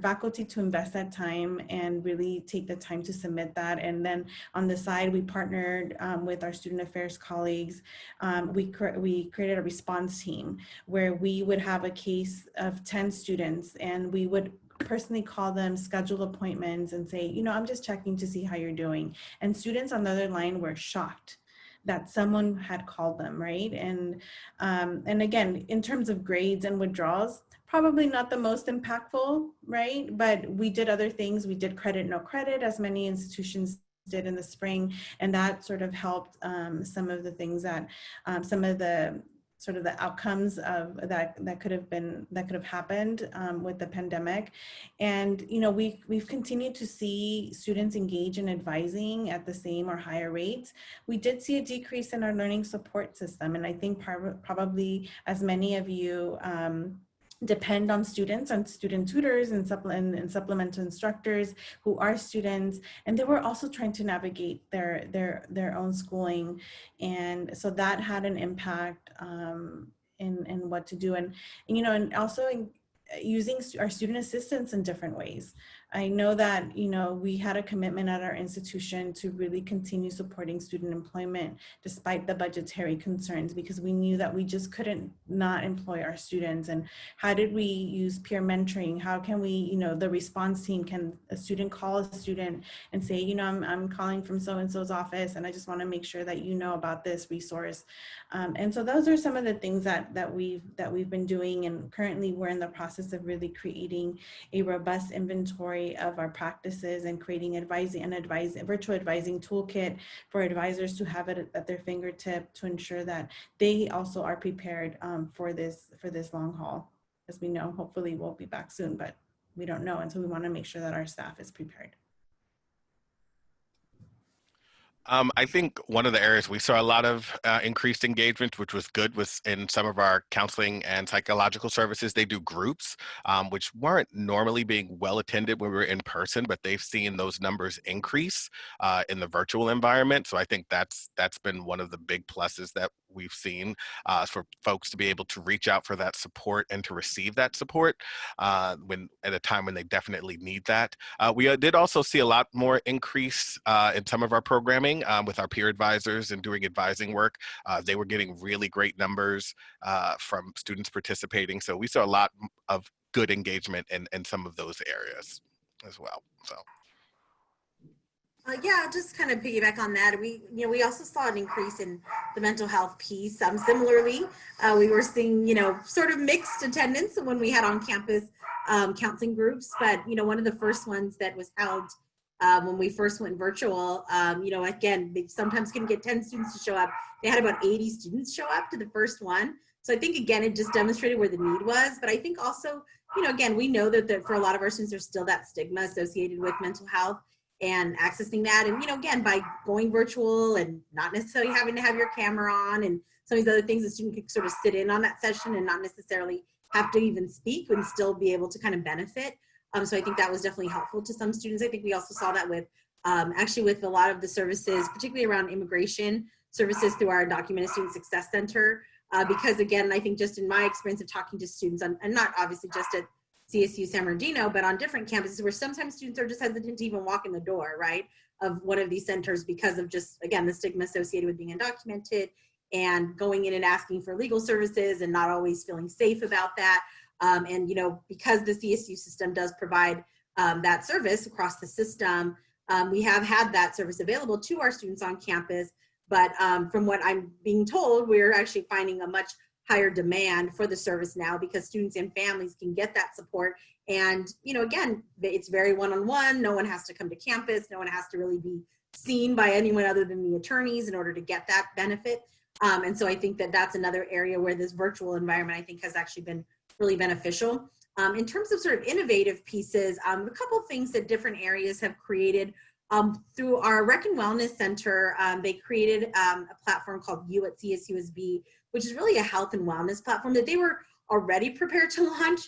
faculty to invest that time and really take the time to submit that. And then on the side, we partnered with our student affairs colleagues. We created a response team where we would have a case of 10 students, and we would personally call them, schedule appointments, and say, I'm just checking to see how you're doing. And students on the other line were shocked that someone had called them, right? And again, in terms of grades and withdrawals, probably not the most impactful, right? But we did other things. We did credit, no credit, as many institutions did in the spring, and that sort of helped some of the things that some of the sort of the outcomes of that could have happened with the pandemic. And we've continued to see students engage in advising at the same or higher rates. We did see a decrease in our learning support system, and I think probably, as many of you depend on students and student tutors and supplemental instructors who are students, and they were also trying to navigate their own schooling, and so that had an impact in what to do, and also in using our student assistants in different ways. I know that, we had a commitment at our institution to really continue supporting student employment despite the budgetary concerns, because we knew that we just couldn't not employ our students. And how did we use peer mentoring? How can we, the response team, can a student call a student and say, I'm calling from so-and-so's office, and I just want to make sure that you know about this resource. And so those are some of the things that we've been doing. And currently we're in the process of really creating a robust inventory of our practices and creating a virtual advising toolkit for advisors to have it at their fingertip, to ensure that they also are prepared for this long haul. As we know, hopefully we'll be back soon, but we don't know. And so we want to make sure that our staff is prepared. I think one of the areas we saw a lot of increased engagement, which was good, was in some of our counseling and psychological services. They do groups, which weren't normally being well attended when we were in person, but they've seen those numbers increase in the virtual environment. So I think that's been one of the big pluses that we've seen for folks to be able to reach out for that support and to receive that support when at a time when they definitely need that. We did also see a lot more increase in some of our programming with our peer advisors and doing advising work. They were getting really great numbers from students participating. So we saw a lot of good engagement in some of those areas as well. So. Yeah, just kind of piggyback on that. We also saw an increase in the mental health piece. Similarly, we were seeing, sort of mixed attendance when we had on campus counseling groups. But, one of the first ones that was held when we first went virtual, again, they sometimes couldn't get 10 students to show up. They had about 80 students show up to the first one. So I think, again, it just demonstrated where the need was. But I think also, again, we know that for a lot of our students, there's still that stigma associated with mental health and accessing that. And, again, by going virtual and not necessarily having to have your camera on and some of these other things, the student could sort of sit in on that session and not necessarily have to even speak and still be able to kind of benefit. So I think that was definitely helpful to some students. I think we also saw that with actually with a lot of the services, particularly around immigration services through our Undocumented Student Success Center. Because again, I think just in my experience of talking to students, and not obviously just at CSU San Bernardino, but on different campuses where sometimes students are just hesitant to even walk in the door, right, of one of these centers because of just, again, the stigma associated with being undocumented and going in and asking for legal services and not always feeling safe about that. And, because the CSU system does provide that service across the system, we have had that service available to our students on campus. But from what I'm being told, we're actually finding a much higher demand for the service now because students and families can get that support. And, again, it's very one-on-one. No one has to come to campus. No one has to really be seen by anyone other than the attorneys in order to get that benefit. And so I think that that's another area where this virtual environment, I think, has actually been really beneficial. In terms of sort of innovative pieces, a couple of things that different areas have created. Through our Rec and Wellness Center, they created a platform called You at CSUSB, which is really a health and wellness platform that they were already prepared to launch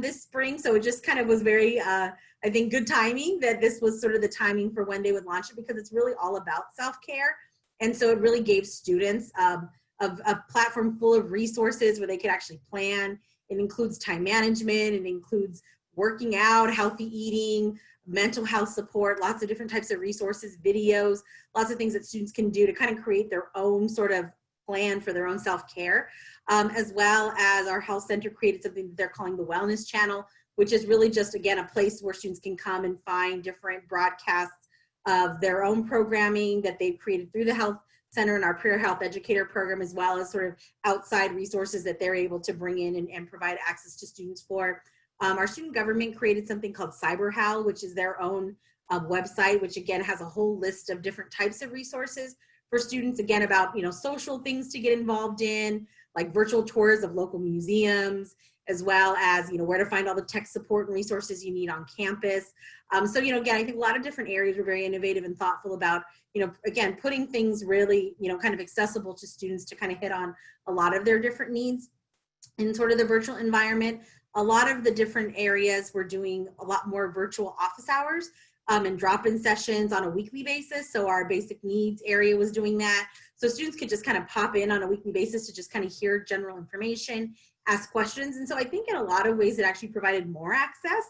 this spring. So it just kind of was very, I think, good timing that this was sort of the timing for when they would launch it, because it's really all about self-care. And so it really gave students a platform full of resources where they could actually plan. It includes time management, it includes working out, healthy eating, mental health support, lots of different types of resources, videos, lots of things that students can do to kind of create their own sort of plan for their own self-care, as well as our health center created something that they're calling the Wellness Channel, which is really just, again, a place where students can come and find different broadcasts of their own programming that they've created through the health center and our peer health educator program, as well as sort of outside resources that they're able to bring in and provide access to students for. Our student government created something called CyberHal, which is their own website, which again has a whole list of different types of resources for students, again, about social things to get involved in, like virtual tours of local museums, as well as where to find all the tech support and resources you need on campus. So again, I think a lot of different areas were very innovative and thoughtful about again, putting things really kind of accessible to students to kind of hit on a lot of their different needs in sort of the virtual environment. A lot of the different areas were doing a lot more virtual office hours and drop-in sessions on a weekly basis. So our basic needs area was doing that. So students could just kind of pop in on a weekly basis to just kind of hear general information, ask questions. And so I think in a lot of ways it actually provided more access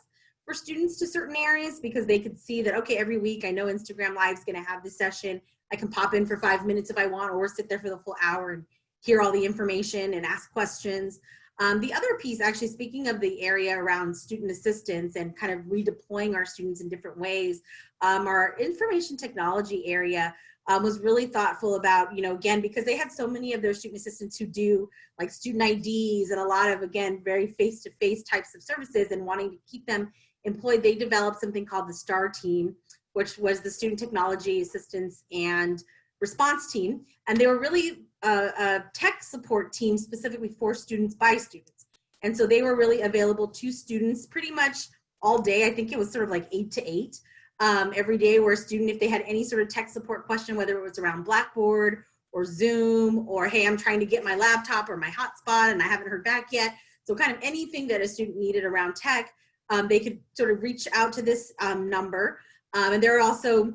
for students to certain areas, because they could see that, okay, every week I know Instagram Live is going to have this session. I can pop in for 5 minutes if I want, or sit there for the full hour and hear all the information and ask questions. The other piece, actually, speaking of the area around student assistance and kind of redeploying our students in different ways, our information technology area was really thoughtful about, again, because they had so many of their student assistants who do like student IDs and a lot of, again, very face-to-face types of services, and wanting to keep them employed, they developed something called the STAR team, which was the Student Technology Assistance and Response team. And they were really a tech support team specifically for students by students. And so they were really available to students pretty much all day. I think it was sort of like 8 to 8 every day, where a student, if they had any sort of tech support question, whether it was around Blackboard or Zoom, or, hey, I'm trying to get my laptop or my hotspot and I haven't heard back yet. So kind of anything that a student needed around tech, they could sort of reach out to this number. And there are also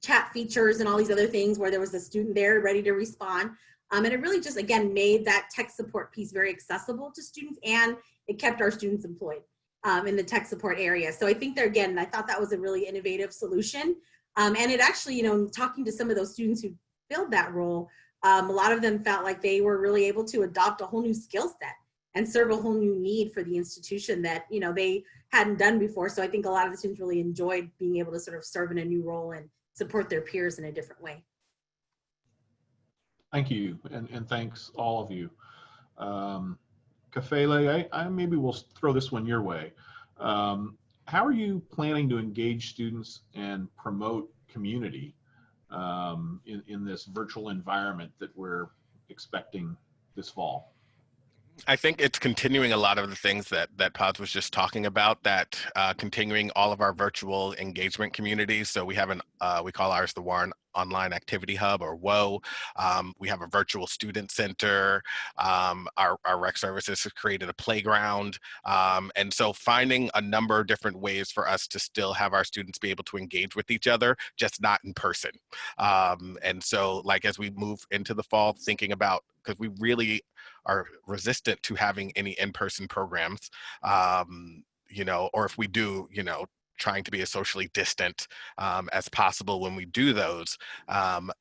chat features and all these other things where there was a student there ready to respond. And it really just, again, made that tech support piece very accessible to students, and it kept our students employed in the tech support area. So I think there, again, I thought that was a really innovative solution. And it actually, talking to some of those students who filled that role, a lot of them felt like they were really able to adopt a whole new skill set and serve a whole new need for the institution that, they hadn't done before. So I think a lot of the students really enjoyed being able to sort of serve in a new role and support their peers in a different way. Thank you, and thanks all of you. Kafele, I maybe we'll throw this one your way. How are you planning to engage students and promote community in this virtual environment that we're expecting this fall? I think it's continuing a lot of the things that Paz was just talking about, that continuing all of our virtual engagement communities. So we have we call ours the Warren Online Activity Hub, or WOA. We have a virtual student center. Our rec services have created a playground. And so finding a number of different ways for us to still have our students be able to engage with each other, just not in person. And so, like, as we move into the fall, thinking about, because we really are resistant to having any in-person programs, or if we do, trying to be as socially distant as possible when we do those,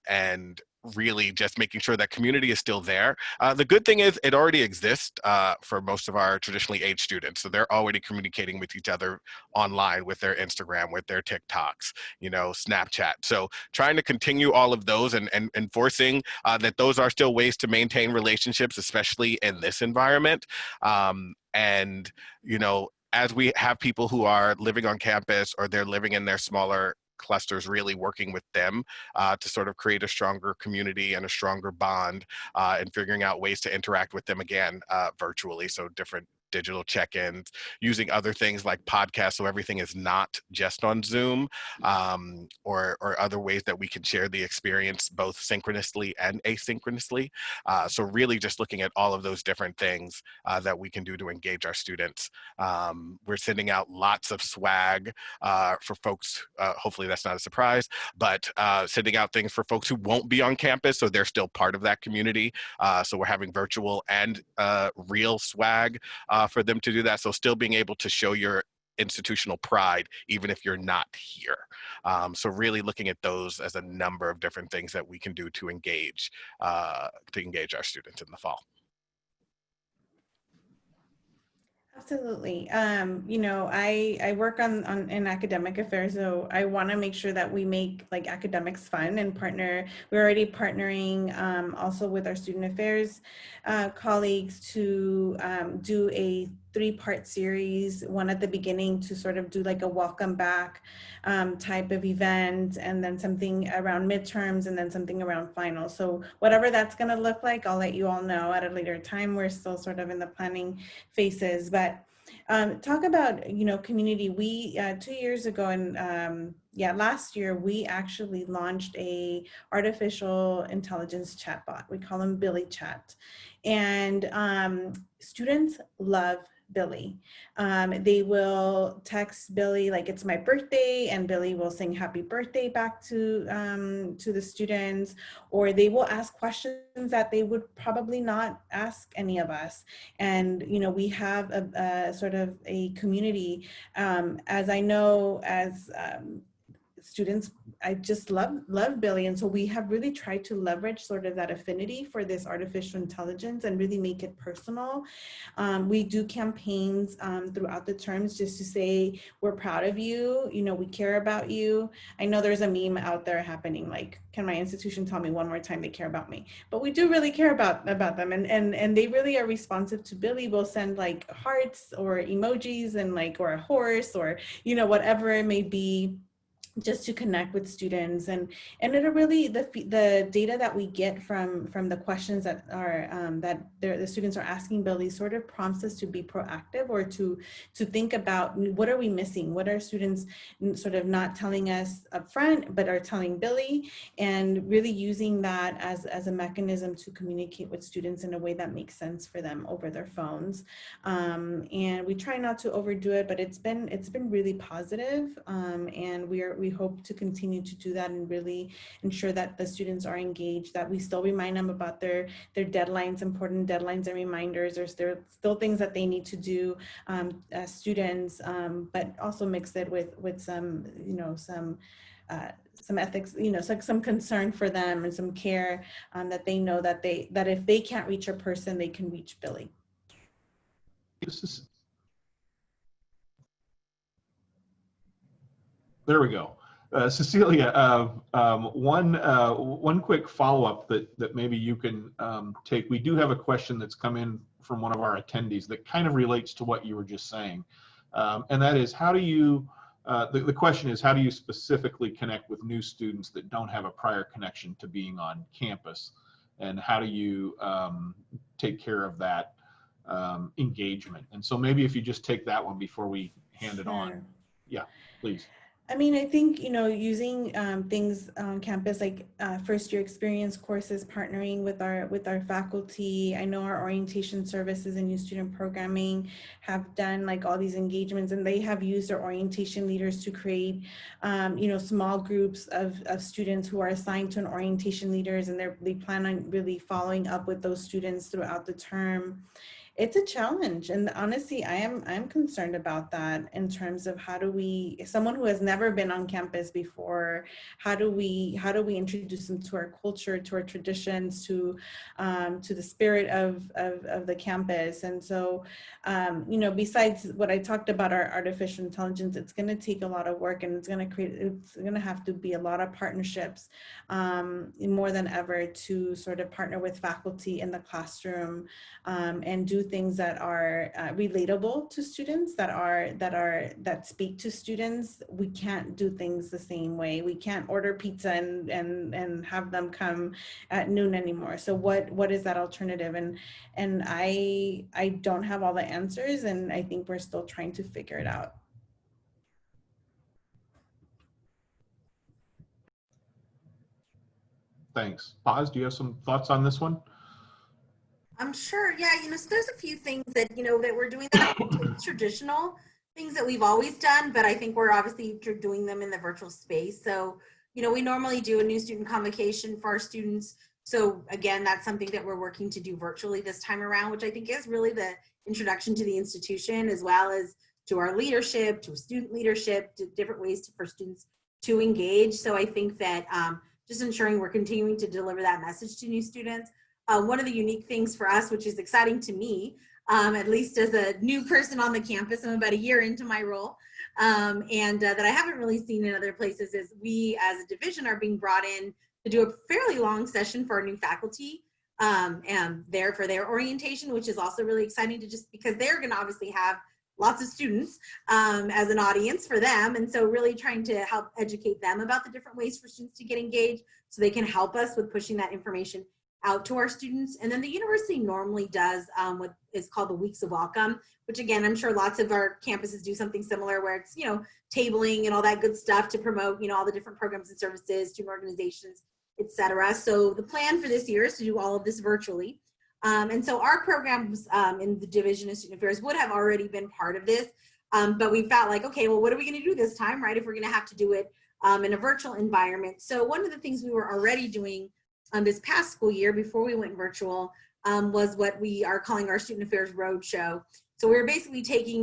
and really just making sure that community is still there. The good thing is it already exists for most of our traditionally aged students. So they're already communicating with each other online with their Instagram, with their TikToks, Snapchat. So trying to continue all of those and enforcing that those are still ways to maintain relationships, especially in this environment. And, as we have people who are living on campus or they're living in their smaller clusters, really working with them to sort of create a stronger community and a stronger bond, and figuring out ways to interact with them again virtually. So different digital check-ins, using other things like podcasts, so everything is not just on Zoom, or other ways that we can share the experience both synchronously and asynchronously. So really just looking at all of those different things that we can do to engage our students. We're sending out lots of swag for folks, hopefully that's not a surprise, but sending out things for folks who won't be on campus, so they're still part of that community. So we're having virtual and real swag for them to do that. So still being able to show your institutional pride, even if you're not here. So really looking at those as a number of different things that we can do to engage our students in the fall. Absolutely. I work in academic affairs, so I want to make sure that we make like academics fun and partner. We're already partnering also with our student affairs colleagues to do a 3-part series, one at the beginning to sort of do like a welcome back type of event, and then something around midterms, and then something around finals. So whatever that's going to look like, I'll let you all know at a later time. We're still sort of in the planning phases, but talk about, community. We 2 years ago, and last year, we actually launched a artificial intelligence chatbot. We call them Billy Chat, and students love Billy. They will text Billy like it's my birthday, and Billy will sing happy birthday back to the students, or they will ask questions that they would probably not ask any of us. And we have a sort of a community, as I know, as students, I just love Billy. And so we have really tried to leverage sort of that affinity for this artificial intelligence and really make it personal. We do campaigns throughout the terms just to say, we're proud of you, we care about you. I know there's a meme out there happening like, can my institution tell me one more time they care about me? But we do really care about them, and they really are responsive to Billy. We'll send like hearts or emojis and like, or a horse, or whatever it may be, just to connect with students. And it'll really, the data that we get from the questions that are that the students are asking Billy sort of prompts us to be proactive, or to think about, what are we missing, what are students sort of not telling us up front but are telling Billy, and really using that as a mechanism to communicate with students in a way that makes sense for them over their phones. And we try not to overdo it, but it's been really positive, and we hope to continue to do that and really ensure that the students are engaged, that we still remind them about their deadlines, important deadlines and reminders. There's still things that they need to do as students, but also mix it with some, some ethics, some concern for them, and some care, that they know that if they can't reach a person, they can reach Billy. There we go. Cecilia, one quick follow-up that maybe you can take. We do have a question that's come in from one of our attendees that kind of relates to what you were just saying. And that is, how do you, the question is, how do you specifically connect with new students that don't have a prior connection to being on campus? And how do you take care of that engagement. And so maybe if you just take that one before we hand it on. Sure. Yeah, please. I mean, I think, using things on campus like first year experience courses, partnering with our faculty. I know our orientation services and new student programming have done like all these engagements, and they have used their orientation leaders to create, small groups of students who are assigned to an orientation leaders, and they plan on really following up with those students throughout the term. It's a challenge, and honestly, I'm concerned about that in terms of how do we, someone who has never been on campus before, how do we introduce them to our culture, to our traditions, to the spirit of the campus. And so, besides what I talked about, our artificial intelligence, it's going to take a lot of work, and it's going to have to be a lot of partnerships, more than ever, to sort of partner with faculty in the classroom, and do things that are relatable to students, that speak to students. We can't do things the same way. We can't order pizza and have them come at noon anymore. So what is that alternative? And I don't have all the answers, and I think we're still trying to figure it out. Thanks. Paz, do you have some thoughts on this one? I'm sure. Yeah, so there's a few things that, that we're doing that are traditional things that we've always done, but I think we're obviously doing them in the virtual space. So, we normally do a new student convocation for our students. So again, that's something that we're working to do virtually this time around, which I think is really the introduction to the institution, as well as to our leadership, to student leadership, to different ways for students to engage. So I think that just ensuring we're continuing to deliver that message to new students. One of the unique things for us, which is exciting to me, at least as a new person on the campus, I'm about a year into my role, and that I haven't really seen in other places, is we as a division are being brought in to do a fairly long session for our new faculty, and for their orientation, which is also really exciting, to just because they're going to obviously have lots of students as an audience for them. And so really trying to help educate them about the different ways for students to get engaged, so they can help us with pushing that information out to our students. And then the university normally does what is called the Weeks of Welcome, which again, I'm sure lots of our campuses do something similar, where it's, tabling and all that good stuff to promote, all the different programs and services, student organizations, etc. So the plan for this year is to do all of this virtually. And so our programs in the Division of Student Affairs would have already been part of this, but we felt like, okay, well, what are we going to do this time, right, if we're going to have to do it in a virtual environment? So one of the things we were already doing this past school year, before we went virtual, was what we are calling our Student Affairs Roadshow. So we were basically taking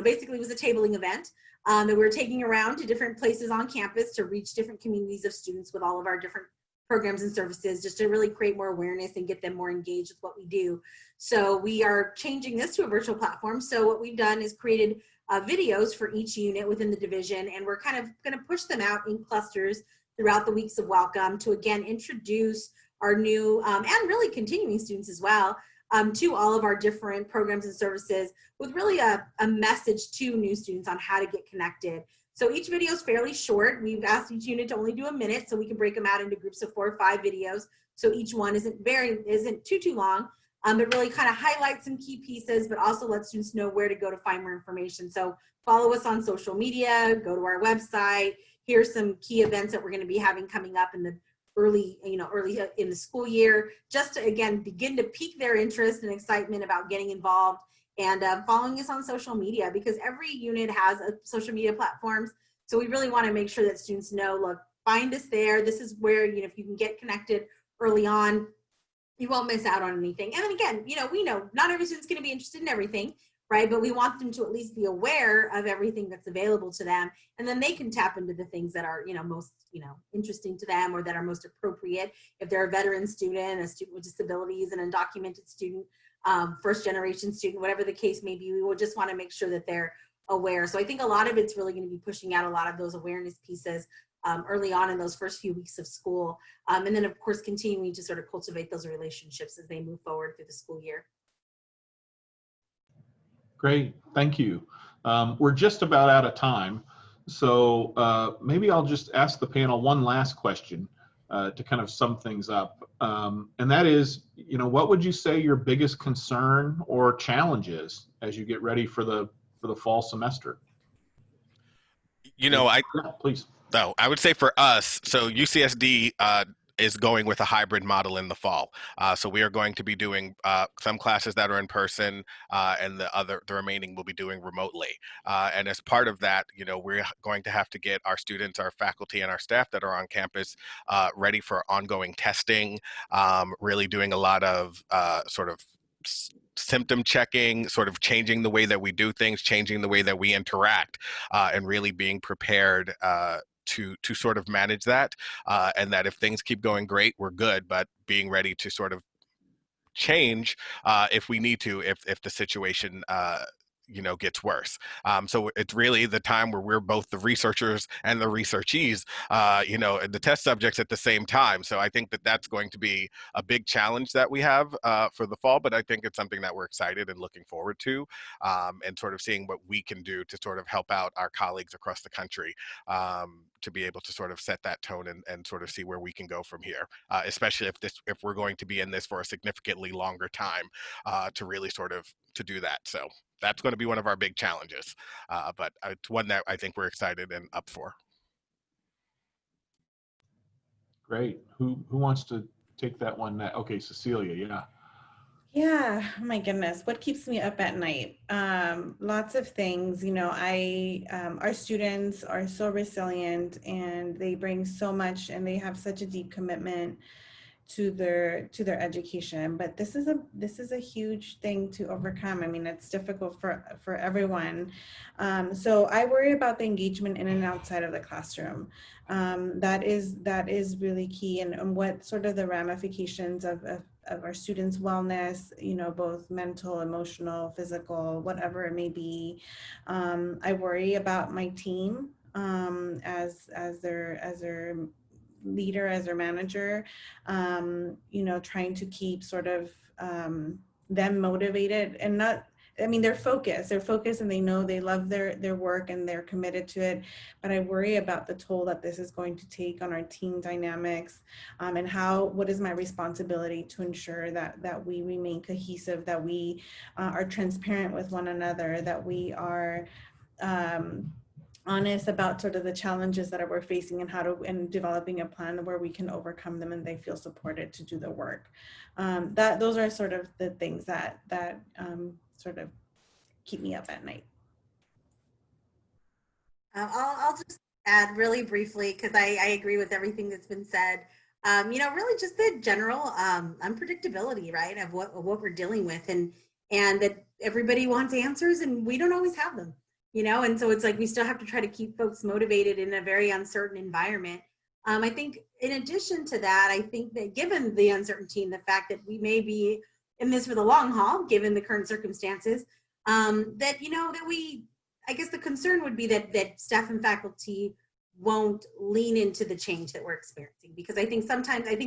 basically it was a tabling event that we were taking around to different places on campus to reach different communities of students with all of our different programs and services, just to really create more awareness and get them more engaged with what we do. So we are changing this to a virtual platform. So what we've done is created videos for each unit within the division, and we're kind of going to push them out in clusters throughout the Weeks of Welcome to again introduce our new and really continuing students as well to all of our different programs and services, with really a message to new students on how to get connected. So each video is fairly short. We've asked each unit to only do a minute, so we can break them out into groups of 4 or 5 videos. So each one isn't too long, but really kind of highlights some key pieces, but also let students know where to go to find more information. So follow us on social media, go to our website. Here's some key events that we're going to be having coming up in the early in the school year, just to again begin to pique their interest and excitement about getting involved, and following us on social media, because every unit has a social media platforms. So we really want to make sure that students know, look, find us there. This is where, if you can get connected early on, you won't miss out on anything. And then again, we know not every student's going to be interested in everything, right? But we want them to at least be aware of everything that's available to them, and then they can tap into the things that are, most, interesting to them, or that are most appropriate. If they're a veteran student, a student with disabilities, an undocumented student, first generation student, whatever the case may be, we will just want to make sure that they're aware. So I think a lot of it's really going to be pushing out a lot of those awareness pieces early on in those first few weeks of school. And then of course, continuing to sort of cultivate those relationships as they move forward through the school year. Great, thank you. We're just about out of time, so maybe I'll just ask the panel one last question. to kind of sum things up. And that is, what would you say your biggest concern or challenge is as you get ready for the fall semester? Yeah, please. No, I would say for us, so UCSD is going with a hybrid model in the fall. So we are going to be doing some classes that are in person, and the remaining will be doing remotely. And as part of that, we're going to have to get our students, our faculty, and our staff that are on campus ready for ongoing testing, really doing a lot of sort of symptom checking, sort of changing the way that we do things, changing the way that we interact, and really being prepared to sort of manage that, and that if things keep going great, we're good, but being ready to sort of change if we need to, if the situation gets worse. So it's really the time where we're both the researchers and the researchees, and the test subjects at the same time. So I think that that's going to be a big challenge that we have for the fall, but I think it's something that we're excited and looking forward to, and sort of seeing what we can do to sort of help out our colleagues across the country, to be able to sort of set that tone and sort of see where we can go from here, especially if we're going to be in this for a significantly longer time, to really sort of to do that. So that's going to be one of our big challenges, but it's one that I think we're excited and up for. Great. Who wants to take that one? Okay, Cecilia, yeah. Yeah, oh my goodness, what keeps me up at night? Lots of things. Our students are so resilient and they bring so much and they have such a deep commitment to their education, but this is a huge thing to overcome. I mean, it's difficult for everyone. So I worry about the engagement in and outside of the classroom. That is really key, and what sort of the ramifications of our students' wellness, both mental, emotional, physical, whatever it may be. I worry about my team as their leader, as their manager, trying to keep sort of them motivated and not, they're focused and they know they love their work and they're committed to it. But I worry about the toll that this is going to take on our team dynamics, and what is my responsibility to ensure that we remain cohesive, that we are transparent with one another, that we are honest about sort of the challenges that we're facing and developing a plan where we can overcome them and they feel supported to do the work. Those are sort of the things that sort of keep me up at night. I'll just add really briefly, because I agree with everything that's been said. Really just the general unpredictability, right, of what we're dealing with, and that everybody wants answers and we don't always have them. And so it's like we still have to try to keep folks motivated in a very uncertain environment. I think in addition to that, I think that given the uncertainty and the fact that we may be in this for the long haul, given the current circumstances, that I guess the concern would be that staff and faculty won't lean into the change that we're experiencing. Because I think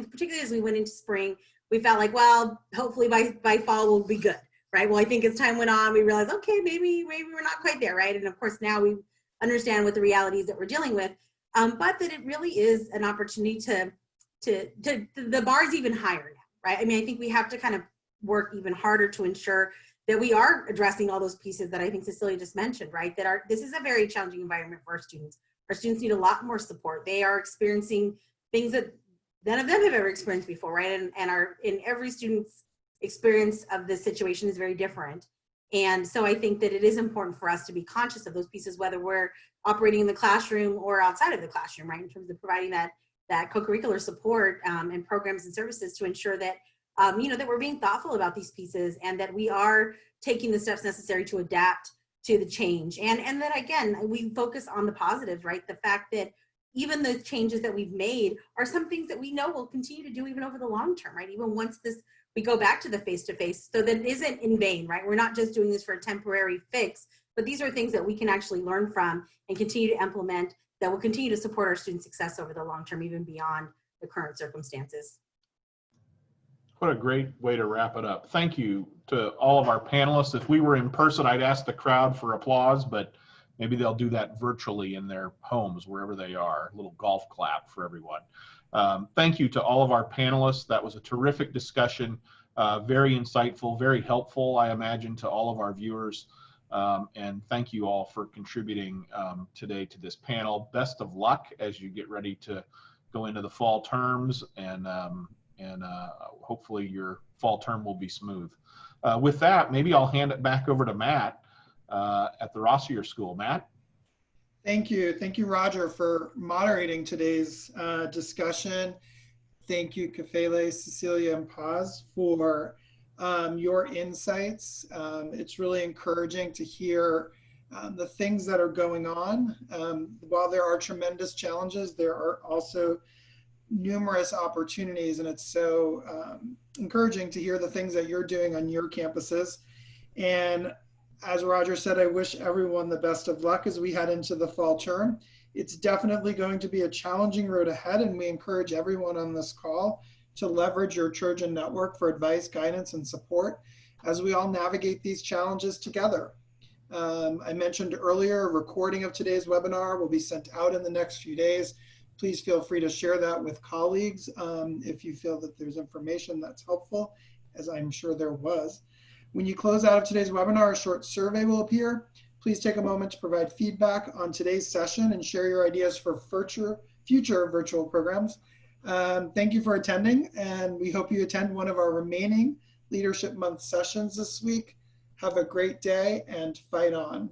particularly as we went into spring, we felt like, well, hopefully by fall we'll be good. Right. Well, I think as time went on, we realized, okay, maybe we're not quite there. Right. And of course, now we understand what the realities that we're dealing with, but that it really is an opportunity to the bar's even higher now. Right. I mean, I think we have to kind of work even harder to ensure that we are addressing all those pieces that I think Cecilia just mentioned. Right. That this is a very challenging environment for our students. Our students need a lot more support. They are experiencing things that none of them have ever experienced before. Right. And in every student's experience of this situation is very different. And so I think that it is important for us to be conscious of those pieces, whether we're operating in the classroom or outside of the classroom, right, in terms of providing that co-curricular support and programs and services to ensure that, that we're being thoughtful about these pieces and that we are taking the steps necessary to adapt to the change. And that, again, we focus on the positives, right? The fact that even the changes that we've made are some things that we know we'll continue to do even over the long term, right? Even once we go back to the face-to-face, so that it isn't in vain, right? We're not just doing this for a temporary fix, but these are things that we can actually learn from and continue to implement that will continue to support our student success over the long term, even beyond the current circumstances. What a great way to wrap it up. Thank you to all of our panelists. If we were in person, I'd ask the crowd for applause, but maybe they'll do that virtually in their homes, wherever they are. A little golf clap for everyone. Thank you to all of our panelists. That was a terrific discussion, very insightful, very helpful, I imagine, to all of our viewers. And thank you all for contributing today to this panel. Best of luck as you get ready to go into the fall terms, and hopefully your fall term will be smooth. With that, maybe I'll hand it back over to Matt at the Rossier School. Matt? Thank you. Thank you, Roger, for moderating today's discussion. Thank you, Kafele, Cecilia, and Paz, for your insights. It's really encouraging to hear the things that are going on. While there are tremendous challenges, there are also numerous opportunities, and it's so encouraging to hear the things that you're doing on your campuses. And as Roger said, I wish everyone the best of luck as we head into the fall term. It's definitely going to be a challenging road ahead, and we encourage everyone on this call to leverage your Trojan network for advice, guidance, and support as we all navigate these challenges together. I mentioned earlier, a recording of today's webinar will be sent out in the next few days. Please feel free to share that with colleagues if you feel that there's information that's helpful, as I'm sure there was. When you close out of today's webinar, a short survey will appear. Please take a moment to provide feedback on today's session and share your ideas for future virtual programs. Thank you for attending, and we hope you attend one of our remaining Leadership Month sessions this week. Have a great day and fight on.